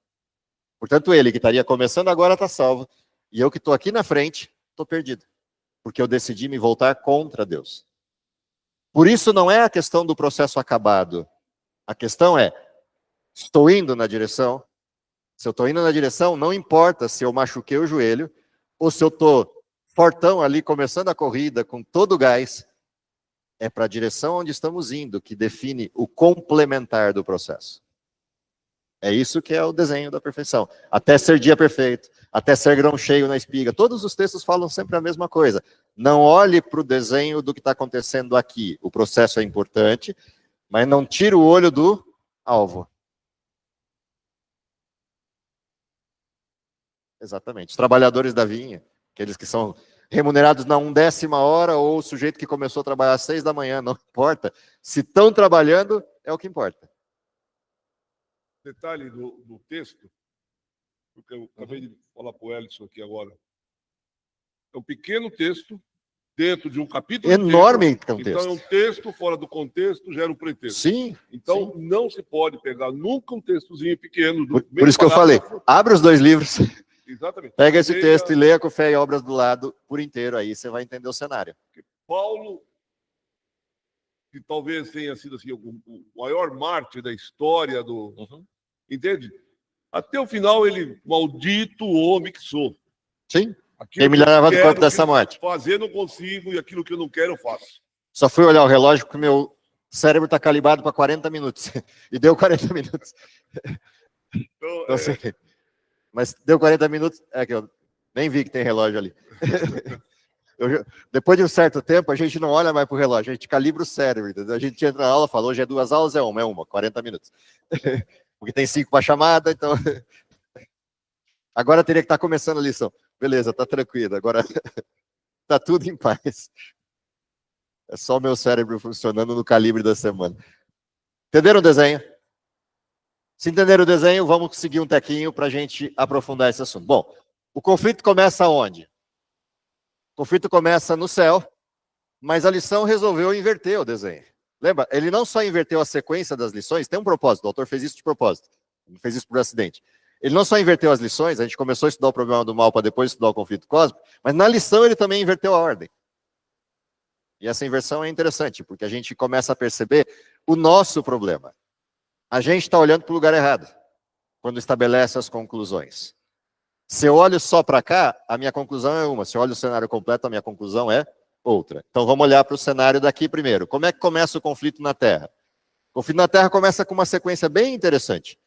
F: Portanto, ele que estaria começando agora está salvo. E eu que estou aqui na frente, estou perdido. Porque eu decidi me voltar contra Deus. Por isso não é a questão do processo acabado. A questão é, estou indo na direção. Se eu estou indo na direção, não importa se eu machuquei o joelho, ou se eu estou fortão ali, começando a corrida, com todo o gás. É para a direção onde estamos indo, que define o complementar do processo. É isso que é o desenho da perfeição. Até ser dia perfeito, até ser grão cheio na espiga. Todos os textos falam sempre a mesma coisa. Não olhe para o desenho do que está acontecendo aqui. O processo é importante, mas não tire o olho do alvo. Exatamente. Os trabalhadores da vinha, aqueles que são remunerados na 1/10 hora, ou o sujeito que começou a trabalhar às 6 da manhã, não importa. Se estão trabalhando, é o que importa.
G: Detalhe do texto, porque eu acabei de falar para o Elison aqui agora. É um pequeno texto dentro de um capítulo
F: enorme
G: inteiro. Então é um texto fora do contexto, gera um pretexto.
F: Sim.
G: Então não se pode pegar nunca um textozinho pequeno.
F: Por isso que eu falei, abre os dois livros.
G: Exatamente.
F: Pega esse texto e leia com Fé e Obras do lado por inteiro, aí você vai entender o cenário.
G: Paulo, que talvez tenha sido assim, o maior mártir da história do... Entende? Até o final ele, maldito homem que sou.
F: Sim. Quem me leva do corpo dessa morte.
G: Fazer não consigo e aquilo que eu não quero eu faço.
F: Só fui olhar o relógio porque meu cérebro está calibrado para 40 minutos. E deu 40 minutos. Então, assim, mas deu 40 minutos, é que eu nem vi que tem relógio ali. Depois de um certo tempo, a gente não olha mais para o relógio, a gente calibra o cérebro, entendeu? A gente entra na aula, fala, hoje é 2 aulas, é uma, 40 minutos. Porque tem 5 para chamada, então... Agora teria que estar começando a lição. Beleza, tá tranquilo, agora tá tudo em paz. É só o meu cérebro funcionando no calibre da semana. Entenderam o desenho? Se entenderam o desenho, vamos seguir um tequinho para a gente aprofundar esse assunto. Bom, o conflito começa onde? O conflito começa no céu, mas a lição resolveu inverter o desenho. Lembra? Ele não só inverteu a sequência das lições, tem um propósito, o autor fez isso de propósito, não fez isso por acidente. Ele não só inverteu as lições, a gente começou a estudar o problema do mal para depois estudar o conflito cósmico, mas na lição ele também inverteu a ordem. E essa inversão é interessante, porque a gente começa a perceber o nosso problema. A gente está olhando para o lugar errado, quando estabelece as conclusões. Se eu olho só para cá, a minha conclusão é uma. Se eu olho o cenário completo, a minha conclusão é outra. Então vamos olhar para o cenário daqui primeiro. Como é que começa o conflito na Terra? O conflito na Terra começa com uma sequência bem interessante.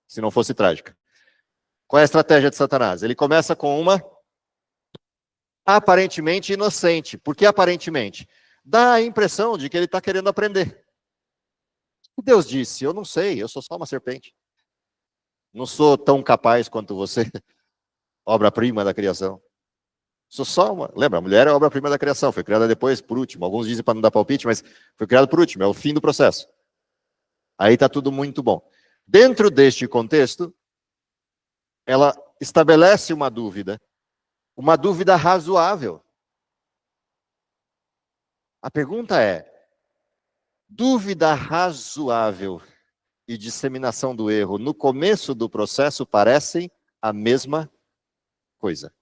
F: Se não fosse trágica. Qual é a estratégia de Satanás? Ele começa com uma aparentemente inocente. Por que aparentemente? Dá a impressão de que ele está querendo aprender. Deus disse, eu não sei, eu sou só uma serpente. Não sou tão capaz quanto você, obra-prima da criação. Sou só uma... Lembra, a mulher é obra-prima da criação, foi criada depois, por último. Alguns dizem para não dar palpite, mas foi criada por último, é o fim do processo. Aí está tudo muito bom. Dentro deste contexto, ela estabelece uma dúvida razoável. A pergunta é, dúvida razoável e disseminação do erro no começo do processo parecem a mesma coisa.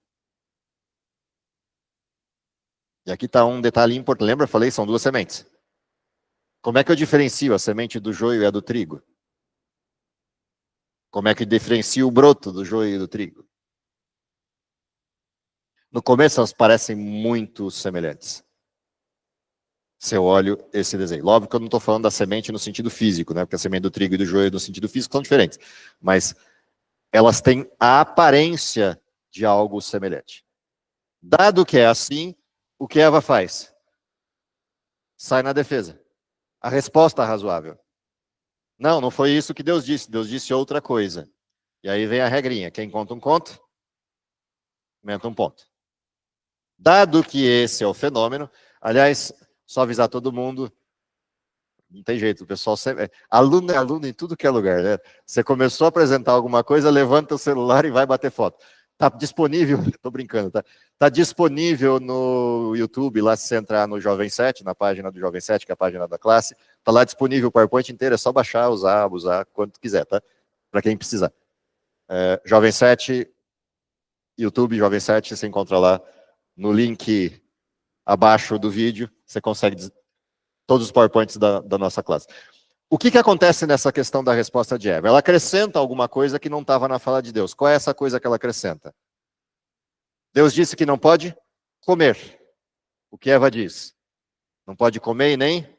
F: E aqui está um detalhe importante. Lembra? Eu falei, são 2 sementes. Como é que eu diferencio a semente do joio e a do trigo? Como é que diferencia o broto do joio e do trigo? No começo elas parecem muito semelhantes. Se eu olho esse desenho. Óbvio que eu não estou falando da semente no sentido físico, né? Porque a semente do trigo e do joio no sentido físico são diferentes. Mas elas têm a aparência de algo semelhante. Dado que é assim, o que Eva faz? Sai na defesa. A resposta é razoável. Não, não foi isso que Deus disse. Deus disse outra coisa. E aí vem a regrinha. Quem conta um conto, aumenta um ponto. Dado que esse é o fenômeno, aliás, só avisar todo mundo, não tem jeito, o pessoal sempre... Aluno é aluno em tudo que é lugar, né? Você começou a apresentar alguma coisa, levanta o celular e vai bater foto. Tá disponível, tô brincando, tá? Tá disponível no YouTube, lá se você entrar no Jovem 7, na página do Jovem 7, que é a página da classe, tá lá disponível o PowerPoint inteiro, é só baixar, usar, abusar, quanto quiser, tá? Para quem precisar. Jovem 7, YouTube, Jovem 7, você encontra lá no link abaixo do vídeo, você consegue todos os PowerPoints da nossa classe. O que acontece nessa questão da resposta de Eva? Ela acrescenta alguma coisa que não estava na fala de Deus. Qual é essa coisa que ela acrescenta? Deus disse que não pode comer. O que Eva diz? Não pode comer e nem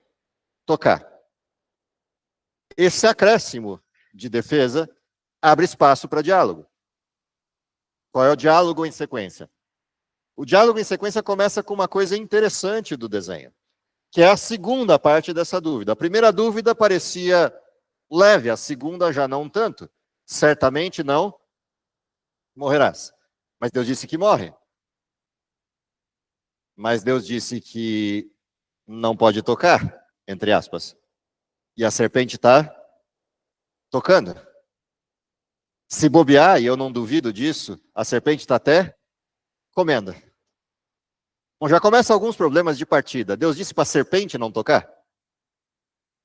F: tocar. Esse acréscimo de defesa abre espaço para diálogo. Qual é o diálogo em sequência? O diálogo em sequência começa com uma coisa interessante do desenho, que é a segunda parte dessa dúvida. A primeira dúvida parecia leve, a segunda já não tanto. Certamente não morrerás. Mas Deus disse que morre. Mas Deus disse que não pode tocar, entre aspas. E a serpente está tocando. Se bobear, e eu não duvido disso, a serpente está até comendo. Bom, já começam alguns problemas de partida. Deus disse para a serpente não tocar?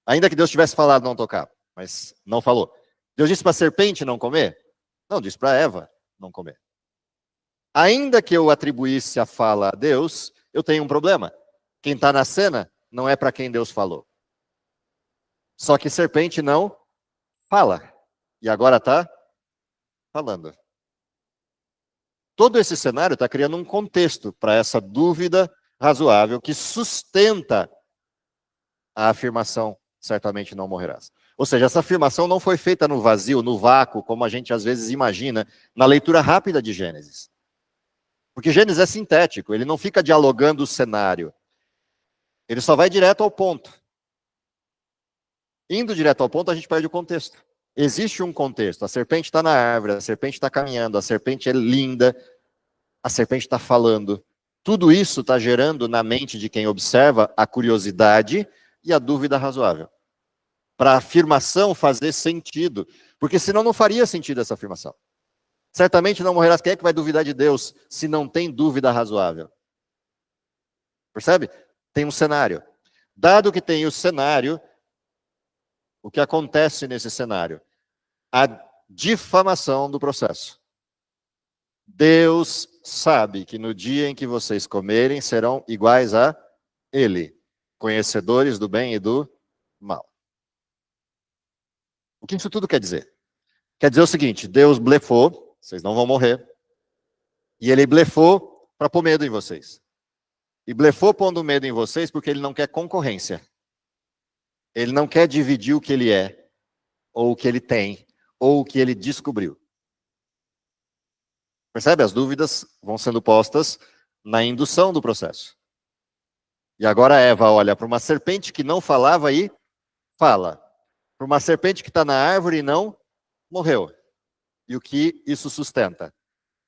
F: Ainda que Deus tivesse falado não tocar, mas não falou. Deus disse para a serpente não comer? Não, disse para Eva não comer. Ainda que eu atribuísse a fala a Deus, eu tenho um problema. Quem está na cena não é para quem Deus falou. Só que serpente não fala. E agora está falando. Todo esse cenário está criando um contexto para essa dúvida razoável que sustenta a afirmação, certamente não morrerás. Ou seja, essa afirmação não foi feita no vazio, no vácuo, como a gente às vezes imagina, na leitura rápida de Gênesis. Porque Gênesis é sintético, ele não fica dialogando o cenário. Ele só vai direto ao ponto. Indo direto ao ponto, a gente perde o contexto. Existe um contexto. A serpente está na árvore, a serpente está caminhando, a serpente é linda, a serpente está falando. Tudo isso está gerando na mente de quem observa a curiosidade e a dúvida razoável. Para a afirmação fazer sentido. Porque senão não faria sentido essa afirmação. Certamente não morrerás. Quem é que vai duvidar de Deus se não tem dúvida razoável? Percebe? Tem um cenário. Dado que tem o cenário, o que acontece nesse cenário? A difamação do processo. Deus sabe que no dia em que vocês comerem, serão iguais a Ele, conhecedores do bem e do mal. O que isso tudo quer dizer? Quer dizer o seguinte, Deus blefou, vocês não vão morrer, e Ele blefou para pôr medo em vocês. E blefou pondo medo em vocês porque Ele não quer concorrência. Ele não quer dividir o que ele é, ou o que ele tem, ou o que ele descobriu. Percebe? As dúvidas vão sendo postas na indução do processo. E agora Eva olha para uma serpente que não falava e fala. Para uma serpente que está na árvore e não morreu. E o que isso sustenta?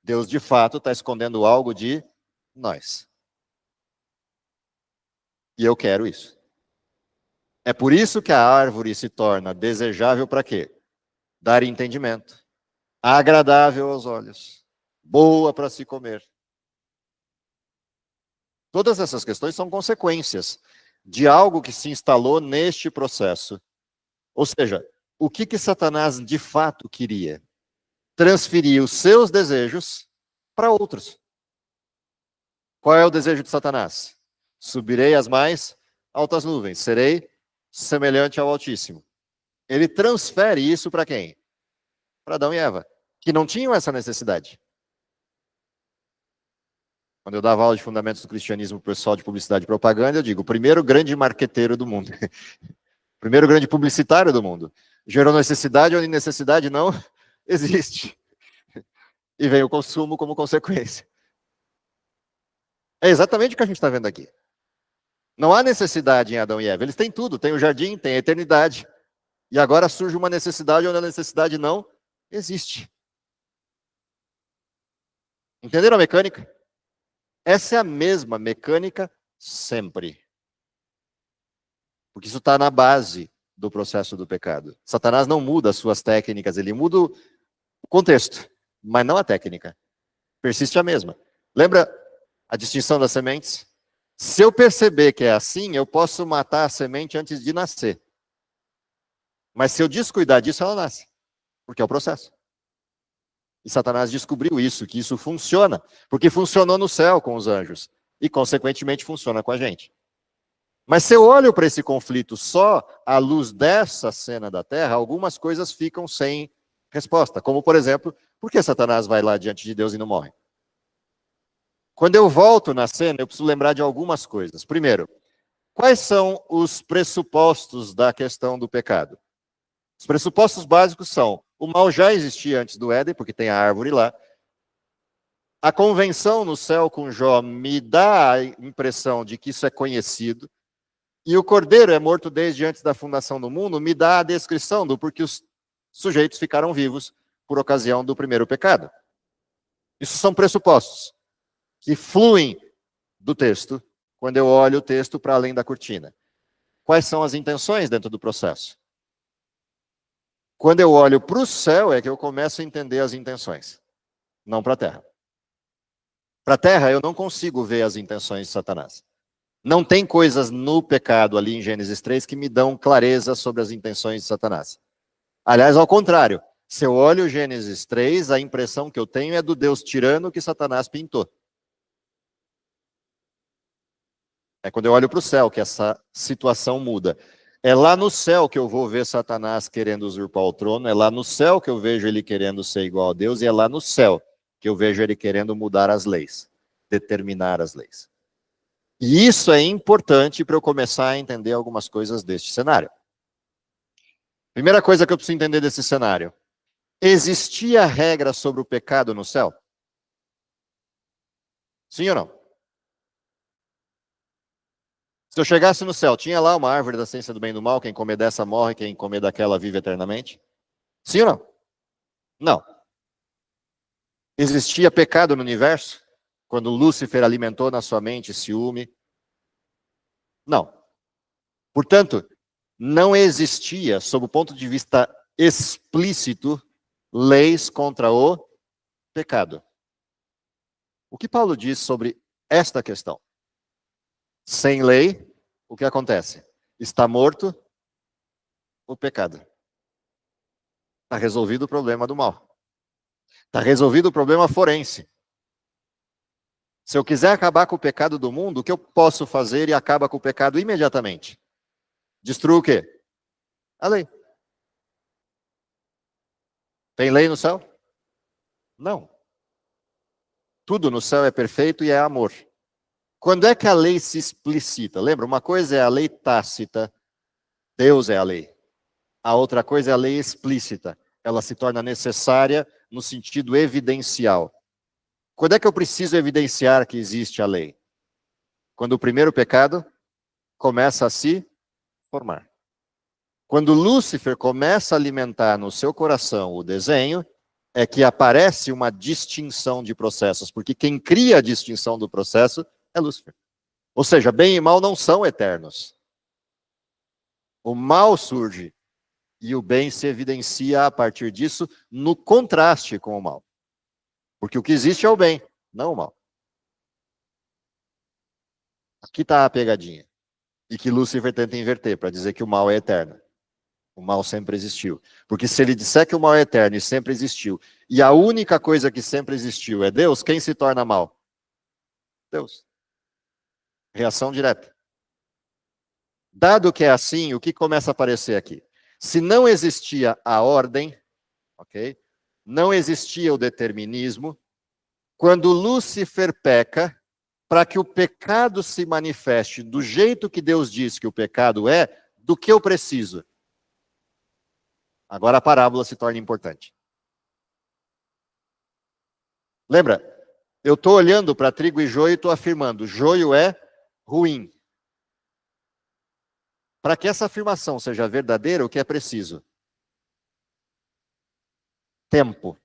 F: Deus, de fato, está escondendo algo de nós. E eu quero isso. É por isso que a árvore se torna desejável para quê? Dar entendimento. Agradável aos olhos. Boa para se comer. Todas essas questões são consequências de algo que se instalou neste processo. Ou seja, o que Satanás de fato queria? Transferir os seus desejos para outros. Qual é o desejo de Satanás? Subirei às mais altas nuvens, serei semelhante ao Altíssimo. Ele transfere isso para quem? Para Adão e Eva, que não tinham essa necessidade. Quando eu dava aula de fundamentos do cristianismo para o pessoal de publicidade e propaganda, eu digo, o primeiro grande marqueteiro do mundo, o primeiro grande publicitário do mundo, gerou necessidade onde necessidade não existe. E vem o consumo como consequência. É exatamente o que a gente está vendo aqui. Não há necessidade em Adão e Eva. Eles têm tudo. Tem o jardim, tem a eternidade. E agora surge uma necessidade onde a necessidade não existe. Entenderam a mecânica? Essa é a mesma mecânica sempre. Porque isso está na base do processo do pecado. Satanás não muda as suas técnicas, ele muda o contexto, mas não a técnica. Persiste a mesma. Lembra a distinção das sementes? Se eu perceber que é assim, eu posso matar a semente antes de nascer. Mas se eu descuidar disso, ela nasce. Porque é o processo. E Satanás descobriu isso, que isso funciona. Porque funcionou no céu com os anjos. E, consequentemente, funciona com a gente. Mas se eu olho para esse conflito só à luz dessa cena da Terra, algumas coisas ficam sem resposta. Como, por exemplo, por que Satanás vai lá diante de Deus e não morre? Quando eu volto na cena, eu preciso lembrar de algumas coisas. Primeiro, quais são os pressupostos da questão do pecado? Os pressupostos básicos são: o mal já existia antes do Éden, porque tem a árvore lá. A convenção no céu com Jó me dá a impressão de que isso é conhecido. E o cordeiro é morto desde antes da fundação do mundo, me dá a descrição do porquê os sujeitos ficaram vivos por ocasião do primeiro pecado. Isso são pressupostos que fluem do texto, quando eu olho o texto para além da cortina. Quais são as intenções dentro do processo? Quando eu olho para o céu é que eu começo a entender as intenções, não para a terra. Para a terra eu não consigo ver as intenções de Satanás. Não tem coisas no pecado ali em Gênesis 3 que me dão clareza sobre as intenções de Satanás. Aliás, ao contrário, se eu olho Gênesis 3, a impressão que eu tenho é do Deus tirano que Satanás pintou. É quando eu olho para o céu que essa situação muda. É lá no céu que eu vou ver Satanás querendo usurpar o trono, é lá no céu que eu vejo ele querendo ser igual a Deus, e é lá no céu que eu vejo ele querendo mudar as leis, determinar as leis. E isso é importante para eu começar a entender algumas coisas deste cenário. Primeira coisa que eu preciso entender desse cenário: existia regra sobre o pecado no céu? Sim ou não? Se eu chegasse no céu, tinha lá uma árvore da ciência do bem e do mal, quem comer dessa morre, quem comer daquela vive eternamente? Sim ou não? Não. Existia pecado no universo? Quando Lúcifer alimentou na sua mente ciúme? Não. Portanto, não existia, sob o ponto de vista explícito, leis contra o pecado. O que Paulo diz sobre esta questão? Sem lei, o que acontece? Está morto o pecado. Está resolvido o problema do mal. Está resolvido o problema forense. Se eu quiser acabar com o pecado do mundo, o que eu posso fazer e acaba com o pecado imediatamente? Destrua o quê? A lei. Tem lei no céu? Não. Tudo no céu é perfeito e é amor. Quando é que a lei se explicita? Lembra, uma coisa é a lei tácita, Deus é a lei. A outra coisa é a lei explícita. Ela se torna necessária no sentido evidencial. Quando é que eu preciso evidenciar que existe a lei? Quando o primeiro pecado começa a se formar. Quando Lúcifer começa a alimentar no seu coração o desenho, é que aparece uma distinção de processos, porque quem cria a distinção do processo é Lúcifer. Ou seja, bem e mal não são eternos. O mal surge e o bem se evidencia a partir disso no contraste com o mal. Porque o que existe é o bem, não o mal. Aqui está a pegadinha. E que Lúcifer tenta inverter para dizer que o mal é eterno. O mal sempre existiu. Porque se ele disser que o mal é eterno e sempre existiu, e a única coisa que sempre existiu é Deus, quem se torna mal? Deus. Reação direta. Dado que é assim, o que começa a aparecer aqui? Se não existia a ordem, ok? Não existia o determinismo, quando Lúcifer peca, para que o pecado se manifeste do jeito que Deus diz que o pecado é, do que eu preciso? Agora a parábola se torna importante. Lembra? Eu estou olhando para trigo e joio e estou afirmando, joio é ruim. Para que essa afirmação seja verdadeira, o que é preciso? Tempo.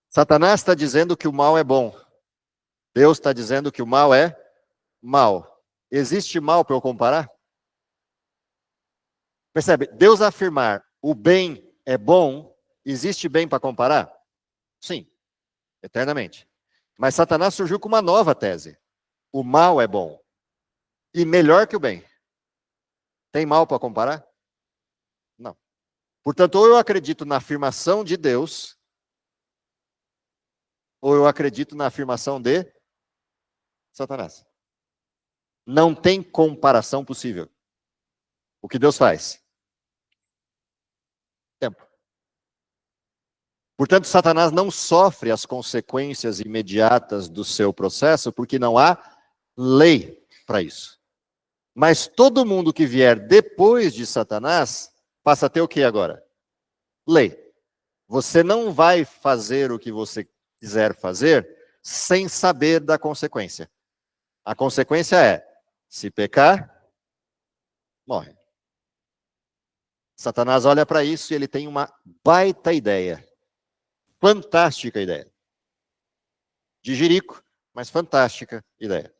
F: Satanás está dizendo que o mal é bom. Deus está dizendo que o mal é mal. Existe mal para eu comparar? Percebe? Deus afirmar o bem é bom, existe bem para comparar? Sim, eternamente. Mas Satanás surgiu com uma nova tese. O mal é bom. E melhor que o bem. Tem mal para comparar? Não. Portanto, ou eu acredito na afirmação de Deus, ou eu acredito na afirmação de Satanás. Não tem comparação possível. O que Deus faz? Tempo. Portanto, Satanás não sofre as consequências imediatas do seu processo, porque não há lei para isso. Mas todo mundo que vier depois de Satanás, passa a ter o que agora? Lei. Você não vai fazer o que você quiser fazer sem saber da consequência. A consequência é, se pecar, morre. Satanás olha para isso e ele tem uma baita ideia. Fantástica ideia. De jirico, mas fantástica ideia.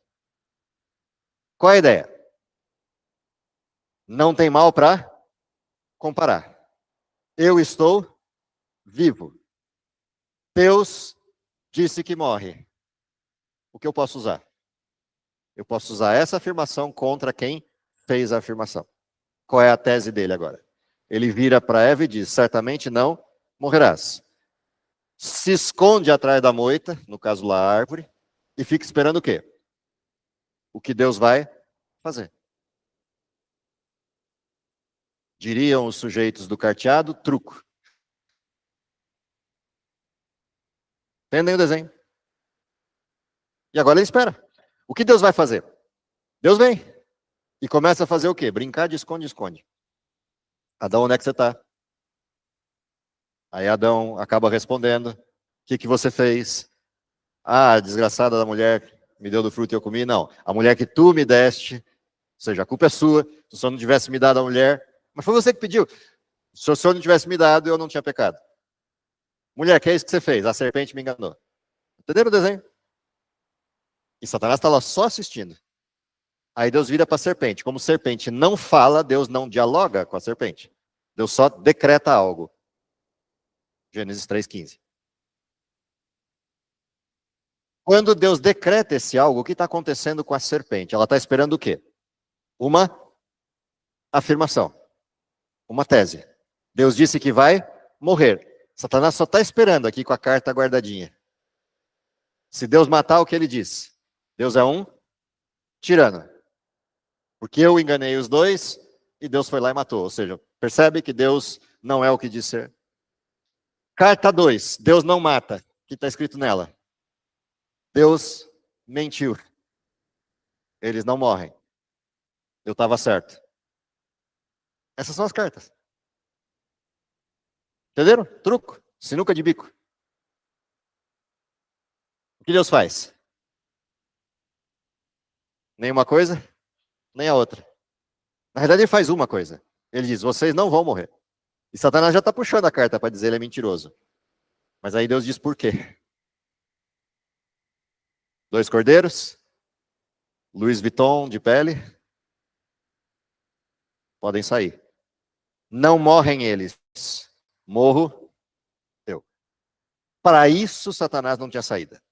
F: Qual é a ideia? Não tem mal para comparar. Eu estou vivo. Deus disse que morre. O que eu posso usar? Eu posso usar essa afirmação contra quem fez a afirmação. Qual é a tese dele agora? Ele vira para Eva e diz, certamente não morrerás. Se esconde atrás da moita, no caso lá a árvore, e fica esperando o quê? O que Deus vai fazer. Diriam os sujeitos do carteado, truco. Entendem o desenho? E agora ele espera. O que Deus vai fazer? Deus vem. E começa a fazer o quê? Brincar de esconde-esconde. Adão, onde é que você está? Aí Adão acaba respondendo. O que você fez? Ah, a desgraçada da mulher me deu do fruto e eu comi. Não, a mulher que tu me deste, ou seja, a culpa é sua. Se o senhor não tivesse me dado a mulher, mas foi você que pediu. Se o senhor não tivesse me dado, eu não tinha pecado. Mulher, que é isso que você fez? A serpente me enganou. Entenderam o desenho? E Satanás está lá só assistindo. Aí Deus vira para a serpente. Como serpente não fala, Deus não dialoga com a serpente. Deus só decreta algo. Gênesis 3,15. Quando Deus decreta esse algo, o que está acontecendo com a serpente? Ela está esperando o quê? Uma afirmação. Uma tese. Deus disse que vai morrer. Satanás só está esperando aqui com a carta guardadinha. Se Deus matar o que ele disse, Deus é um tirano. Porque eu enganei os dois e Deus foi lá e matou. Ou seja, percebe que Deus não é o que diz ser. Carta 2, Deus não mata. O que está escrito nela? Deus mentiu. Eles não morrem. Eu estava certo. Essas são as cartas. Entenderam? Truco. Sinuca de bico. O que Deus faz? Nem uma coisa, nem a outra. Na verdade, ele faz uma coisa. Ele diz, vocês não vão morrer. E Satanás já está puxando a carta para dizer ele é mentiroso. Mas aí Deus diz por quê? 2 cordeiros, Louis Vuitton de pele, podem sair. Não morrem eles, morro eu. Para isso, Satanás não tinha saída.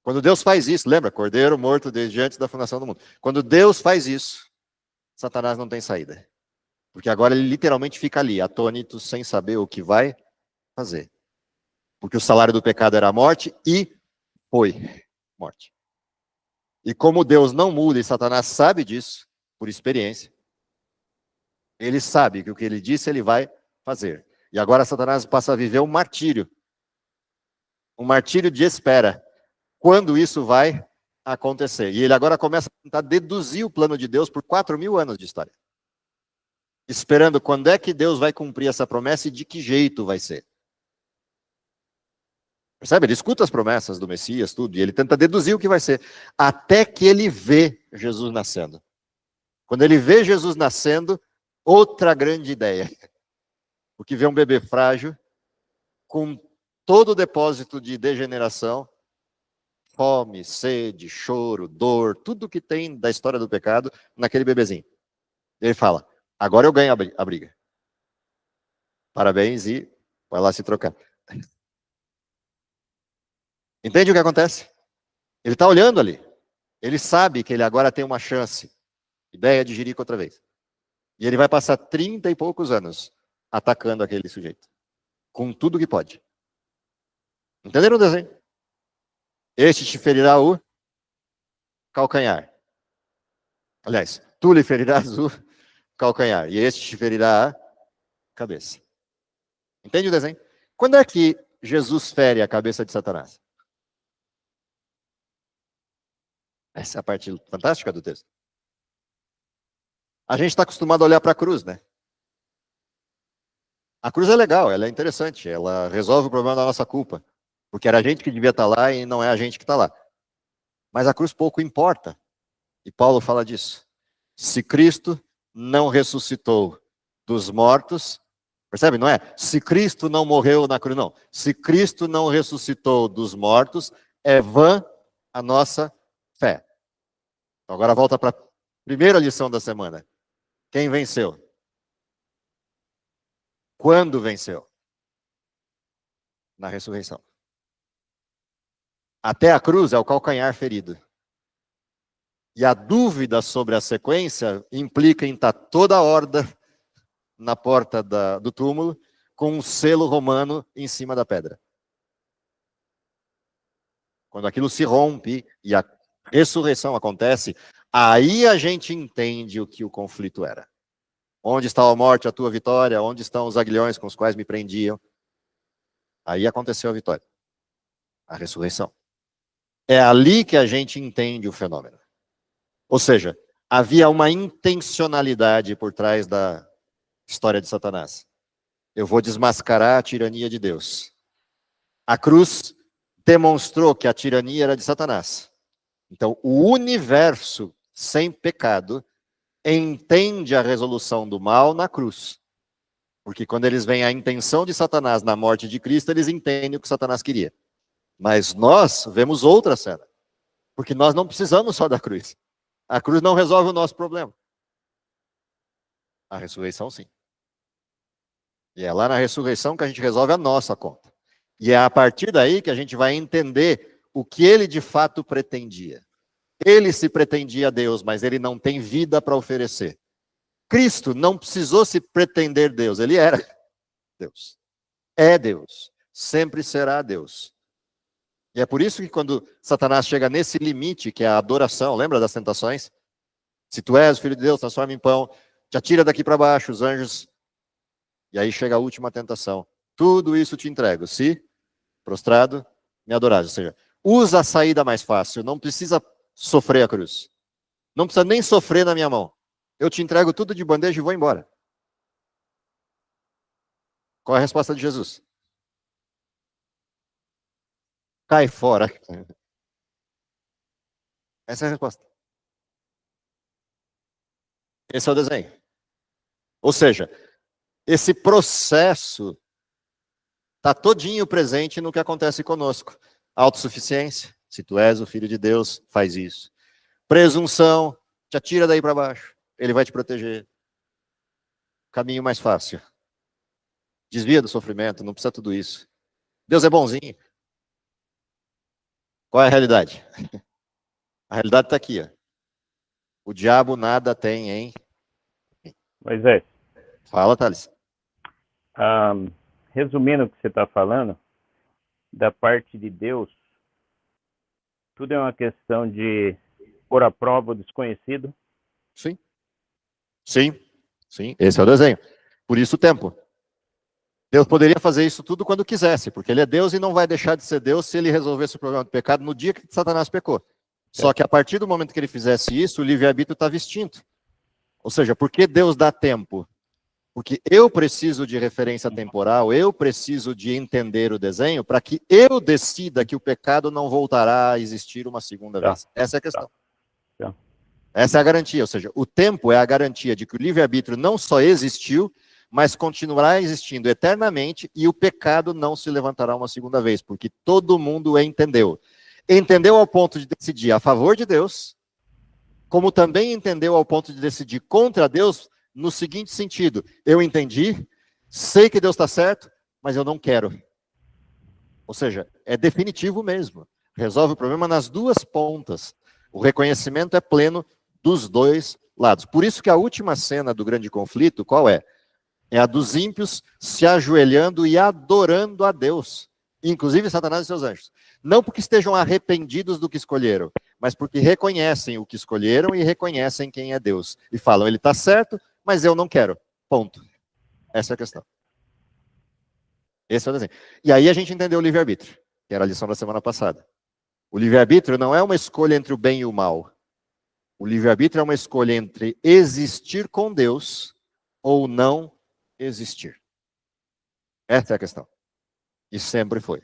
F: Quando Deus faz isso, lembra? Cordeiro morto desde antes da fundação do mundo. Quando Deus faz isso, Satanás não tem saída. Porque agora ele literalmente fica ali, atônito, sem saber o que vai fazer. Porque o salário do pecado era a morte e foi morte. E como Deus não muda e Satanás sabe disso, por experiência, ele sabe que o que ele disse ele vai fazer. E agora Satanás passa a viver um martírio. Um martírio de espera. Quando isso vai acontecer. E ele agora começa a tentar deduzir o plano de Deus por 4.000 anos de história. Esperando quando é que Deus vai cumprir essa promessa e de que jeito vai ser. Percebe? Ele escuta as promessas do Messias, tudo, e ele tenta deduzir o que vai ser, até que ele vê Jesus nascendo. Quando ele vê Jesus nascendo, outra grande ideia. Porque vê um bebê frágil, com todo o depósito de degeneração, fome, sede, choro, dor, tudo que tem da história do pecado naquele bebezinho. Ele fala, agora eu ganho a briga. Parabéns e vai lá se trocar. Entende o que acontece? Ele está olhando ali. Ele sabe que ele agora tem uma chance. Ideia de Jerico outra vez. E ele vai passar 30 e poucos anos atacando aquele sujeito. Com tudo que pode. Entenderam o desenho? Este te ferirá o calcanhar. Aliás, tu lhe ferirás o calcanhar. E este te ferirá a cabeça. Entende o desenho? Quando é que Jesus fere a cabeça de Satanás? Essa é a parte fantástica do texto. A gente está acostumado a olhar para a cruz, né? A cruz é legal, ela é interessante, ela resolve o problema da nossa culpa. Porque era a gente que devia estar lá e não é a gente que está lá. Mas a cruz pouco importa. E Paulo fala disso. Se Cristo não ressuscitou dos mortos, percebe, não é? Se Cristo não morreu na cruz, não. Se Cristo não ressuscitou dos mortos, é vã a nossa fé. Então agora volta para a primeira lição da semana. Quem venceu? Quando venceu? Na ressurreição. Até a cruz é o calcanhar ferido. E a dúvida sobre a sequência implica em estar toda a horda na porta do túmulo com um selo romano em cima da pedra. Quando aquilo se rompe e a ressurreição acontece, aí a gente entende o que o conflito era. Onde está a morte, a tua vitória? Onde estão os aguilhões com os quais me prendiam? Aí aconteceu a vitória. A ressurreição. É ali que a gente entende o fenômeno. Ou seja, havia uma intencionalidade por trás da história de Satanás. Eu vou desmascarar a tirania de Deus. A cruz demonstrou que a tirania era de Satanás. Então, o universo sem pecado entende a resolução do mal na cruz. Porque quando eles veem a intenção de Satanás na morte de Cristo, eles entendem o que Satanás queria. Mas nós vemos outra cena. Porque nós não precisamos só da cruz. A cruz não resolve o nosso problema. A ressurreição, sim. E é lá na ressurreição que a gente resolve a nossa conta. E é a partir daí que a gente vai entender o que ele de fato pretendia. Ele se pretendia Deus, mas ele não tem vida para oferecer. Cristo não precisou se pretender Deus, ele era Deus. É Deus. Sempre será Deus. E é por isso que quando Satanás chega nesse limite, que é a adoração, lembra das tentações? Se tu és o filho de Deus, transforma em pão, te atira daqui para baixo, os anjos. E aí chega a última tentação. Tudo isso te entrego, se prostrado, me adorares. Ou seja, usa a saída mais fácil, não precisa sofrer a cruz. Não precisa nem sofrer na minha mão. Eu te entrego tudo de bandeja e vou embora. Qual é a resposta de Jesus? Cai fora. Essa é a resposta. Esse é o desenho. Ou seja, esse processo está todinho presente no que acontece conosco. Autossuficiência, se tu és o filho de Deus, faz isso. Presunção, te atira daí para baixo, ele vai te proteger. Caminho mais fácil. Desvia do sofrimento, não precisa tudo isso. Deus é bonzinho. Qual é a realidade? A realidade está aqui. Ó. O diabo nada tem em...
L: Moisés.
F: Fala, Thales.
L: Resumindo o que você está falando, da parte de Deus, tudo é uma questão de pôr à prova o desconhecido?
F: Sim. Sim. Sim. Esse é o desenho. Por isso o tempo. Deus poderia fazer isso tudo quando quisesse, porque ele é Deus e não vai deixar de ser Deus se ele resolvesse o problema do pecado no dia que Satanás pecou. Só que a partir do momento que ele fizesse isso, o livre-arbítrio estava extinto. Ou seja, por que Deus dá tempo? Porque eu preciso de referência temporal, eu preciso de entender o desenho para que eu decida que o pecado não voltará a existir uma segunda vez. Essa é a questão. Essa é a garantia, ou seja, o tempo é a garantia de que o livre-arbítrio não só existiu, mas continuará existindo eternamente e o pecado não se levantará uma segunda vez, porque todo mundo entendeu. Entendeu ao ponto de decidir a favor de Deus, como também entendeu ao ponto de decidir contra Deus, no seguinte sentido: eu entendi, sei que Deus está certo, mas eu não quero. Ou seja, é definitivo mesmo. Resolve o problema nas duas pontas. O reconhecimento é pleno dos dois lados. Por isso que a última cena do grande conflito, qual é? É a dos ímpios se ajoelhando e adorando a Deus, inclusive Satanás e seus anjos. Não porque estejam arrependidos do que escolheram, mas porque reconhecem o que escolheram e reconhecem quem é Deus. E falam, ele está certo, mas eu não quero. Ponto. Essa é a questão. Esse é o desenho. E aí a gente entendeu o livre-arbítrio, que era a lição da semana passada. O livre-arbítrio não é uma escolha entre o bem e o mal. O livre-arbítrio é uma escolha entre existir com Deus ou não existir. Essa é a questão. E sempre foi.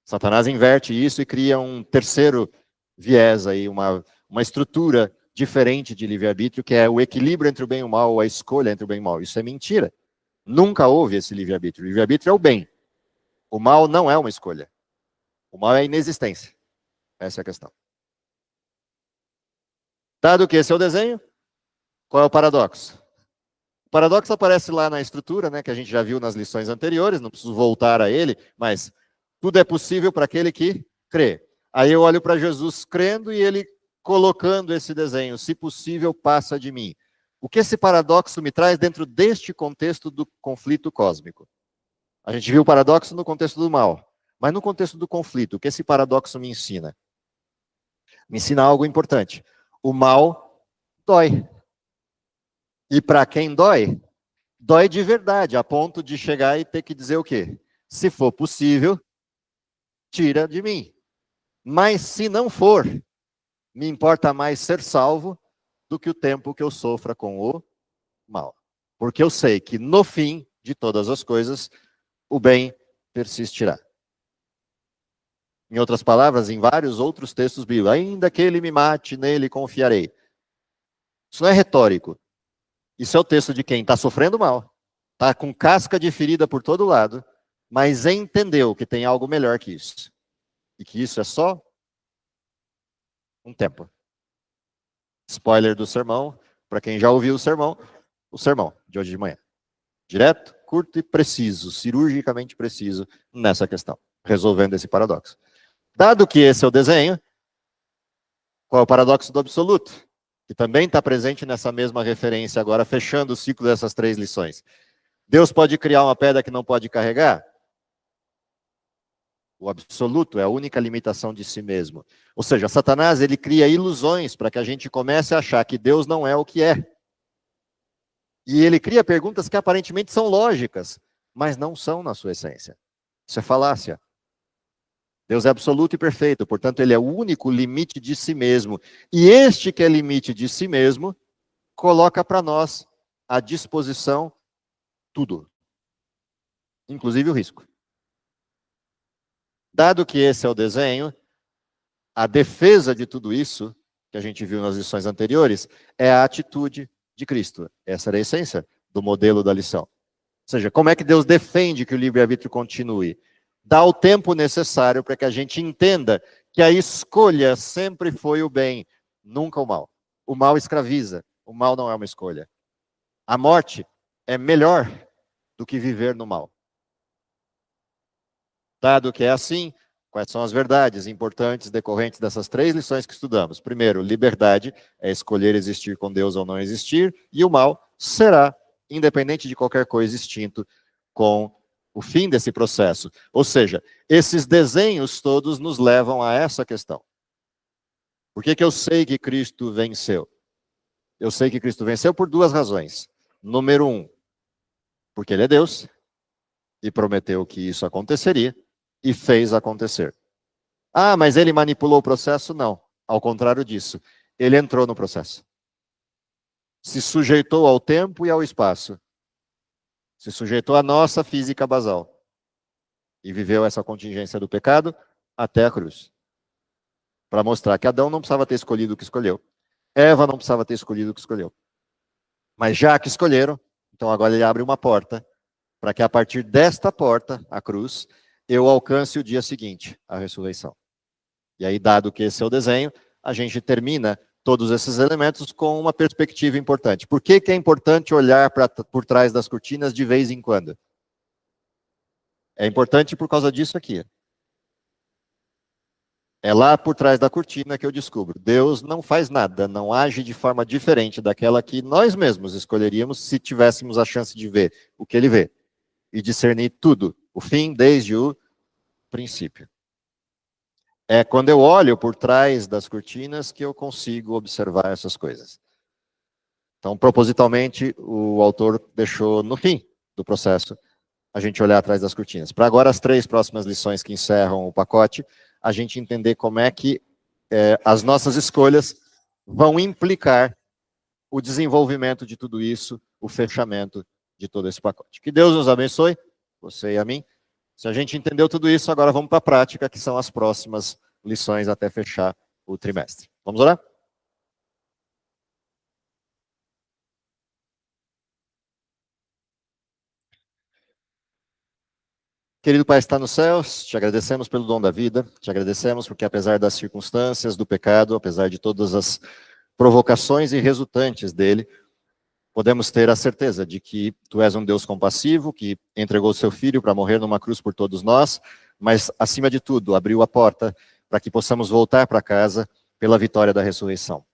F: Satanás inverte isso e cria um terceiro viés aí, uma estrutura diferente de livre-arbítrio, que é o equilíbrio entre o bem e o mal, ou a escolha entre o bem e o mal. Isso é mentira. Nunca houve esse livre-arbítrio. O livre-arbítrio é o bem. O mal não é uma escolha. O mal é a inexistência. Essa é a questão. Dado que esse é o desenho, qual é o paradoxo? O paradoxo aparece lá na estrutura, né, que a gente já viu nas lições anteriores, não preciso voltar a ele, mas tudo é possível para aquele que crê. Aí eu olho para Jesus crendo e ele colocando esse desenho, se possível, passa de mim. O que esse paradoxo me traz dentro deste contexto do conflito cósmico? A gente viu o paradoxo no contexto do mal, mas no contexto do conflito, o que esse paradoxo me ensina? Me ensina algo importante. O mal dói. E para quem dói, dói de verdade, a ponto de chegar e ter que dizer o quê? Se for possível, tira de mim. Mas se não for, me importa mais ser salvo do que o tempo que eu sofra com o mal. Porque eu sei que no fim de todas as coisas, o bem persistirá. Em outras palavras, em vários outros textos bíblicos, ainda que ele me mate, nele confiarei. Isso não é retórico. Isso é o texto de quem está sofrendo mal, está com casca de ferida por todo lado, mas entendeu que tem algo melhor que isso. E que isso é só um tempo. Spoiler do sermão, para quem já ouviu o sermão de hoje de manhã. Direto, curto e preciso, cirurgicamente preciso nessa questão, resolvendo esse paradoxo. Dado que esse é o desenho, qual é o paradoxo do absoluto? Que também está presente nessa mesma referência agora, fechando o ciclo dessas 3 lições. Deus pode criar uma pedra que não pode carregar? O absoluto é a única limitação de si mesmo. Ou seja, Satanás, ele cria ilusões para que a gente comece a achar que Deus não é o que é. E ele cria perguntas que aparentemente são lógicas, mas não são na sua essência. Isso é falácia. Deus é absoluto e perfeito, portanto, ele é o único limite de si mesmo. E este que é limite de si mesmo, coloca para nós à disposição tudo, inclusive o risco. Dado que esse é o desenho, a defesa de tudo isso, que a gente viu nas lições anteriores, é a atitude de Cristo. Essa era a essência do modelo da lição. Ou seja, como é que Deus defende que o livre-arbítrio continue? Dá o tempo necessário para que a gente entenda que a escolha sempre foi o bem, nunca o mal. O mal escraviza, o mal não é uma escolha. A morte é melhor do que viver no mal. Dado que é assim, quais são as verdades importantes decorrentes dessas 3 lições que estudamos? Primeiro, liberdade é escolher existir com Deus ou não existir, e o mal será, independente de qualquer coisa, extinto com o fim desse processo. Ou seja, esses desenhos todos nos levam a essa questão. Por que eu sei que Cristo venceu? Eu sei que Cristo venceu por 2 razões. Número 1, porque ele é Deus e prometeu que isso aconteceria e fez acontecer. Ah, mas ele manipulou o processo? Não. Ao contrário disso, ele entrou no processo. Se sujeitou ao tempo e ao espaço se sujeitou à nossa física basal e viveu essa contingência do pecado até a cruz, para mostrar que Adão não precisava ter escolhido o que escolheu, Eva não precisava ter escolhido o que escolheu, mas já que escolheram, então agora ele abre uma porta para que a partir desta porta, a cruz, eu alcance o dia seguinte, a ressurreição. E aí, dado que esse é o desenho, a gente termina todos esses elementos com uma perspectiva importante. Por que é importante olhar por trás das cortinas de vez em quando? É importante por causa disso aqui. É lá por trás da cortina que eu descubro. Deus não faz nada, não age de forma diferente daquela que nós mesmos escolheríamos se tivéssemos a chance de ver o que ele vê e discernir tudo, o fim desde o princípio. É quando eu olho por trás das cortinas que eu consigo observar essas coisas. Então, propositalmente, o autor deixou no fim do processo a gente olhar atrás das cortinas. Para agora, as 3 próximas lições que encerram o pacote, a gente entender como é que as nossas escolhas vão implicar o desenvolvimento de tudo isso, o fechamento de todo esse pacote. Que Deus nos abençoe, você e a mim. Se a gente entendeu tudo isso, agora vamos para a prática, que são as próximas lições até fechar o trimestre. Vamos orar? Querido Pai, está nos céus, te agradecemos pelo dom da vida, te agradecemos porque apesar das circunstâncias do pecado, apesar de todas as provocações e resultantes dele, podemos ter a certeza de que tu és um Deus compassivo, que entregou o seu Filho para morrer numa cruz por todos nós, mas, acima de tudo, abriu a porta para que possamos voltar para casa pela vitória da ressurreição.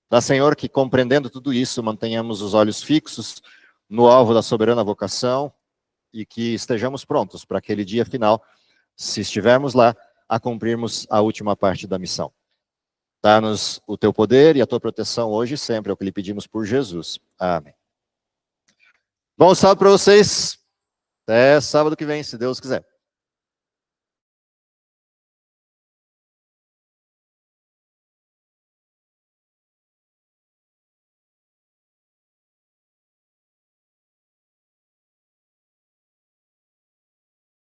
F: Dá, Senhor, que compreendendo tudo isso, mantenhamos os olhos fixos no alvo da soberana vocação e que estejamos prontos para aquele dia final, se estivermos lá, a cumprirmos a última parte da missão. Dá-nos o teu poder e a tua proteção hoje e sempre, é o que lhe pedimos por Jesus. Amém. Bom sábado para vocês. Até sábado que vem, se Deus quiser.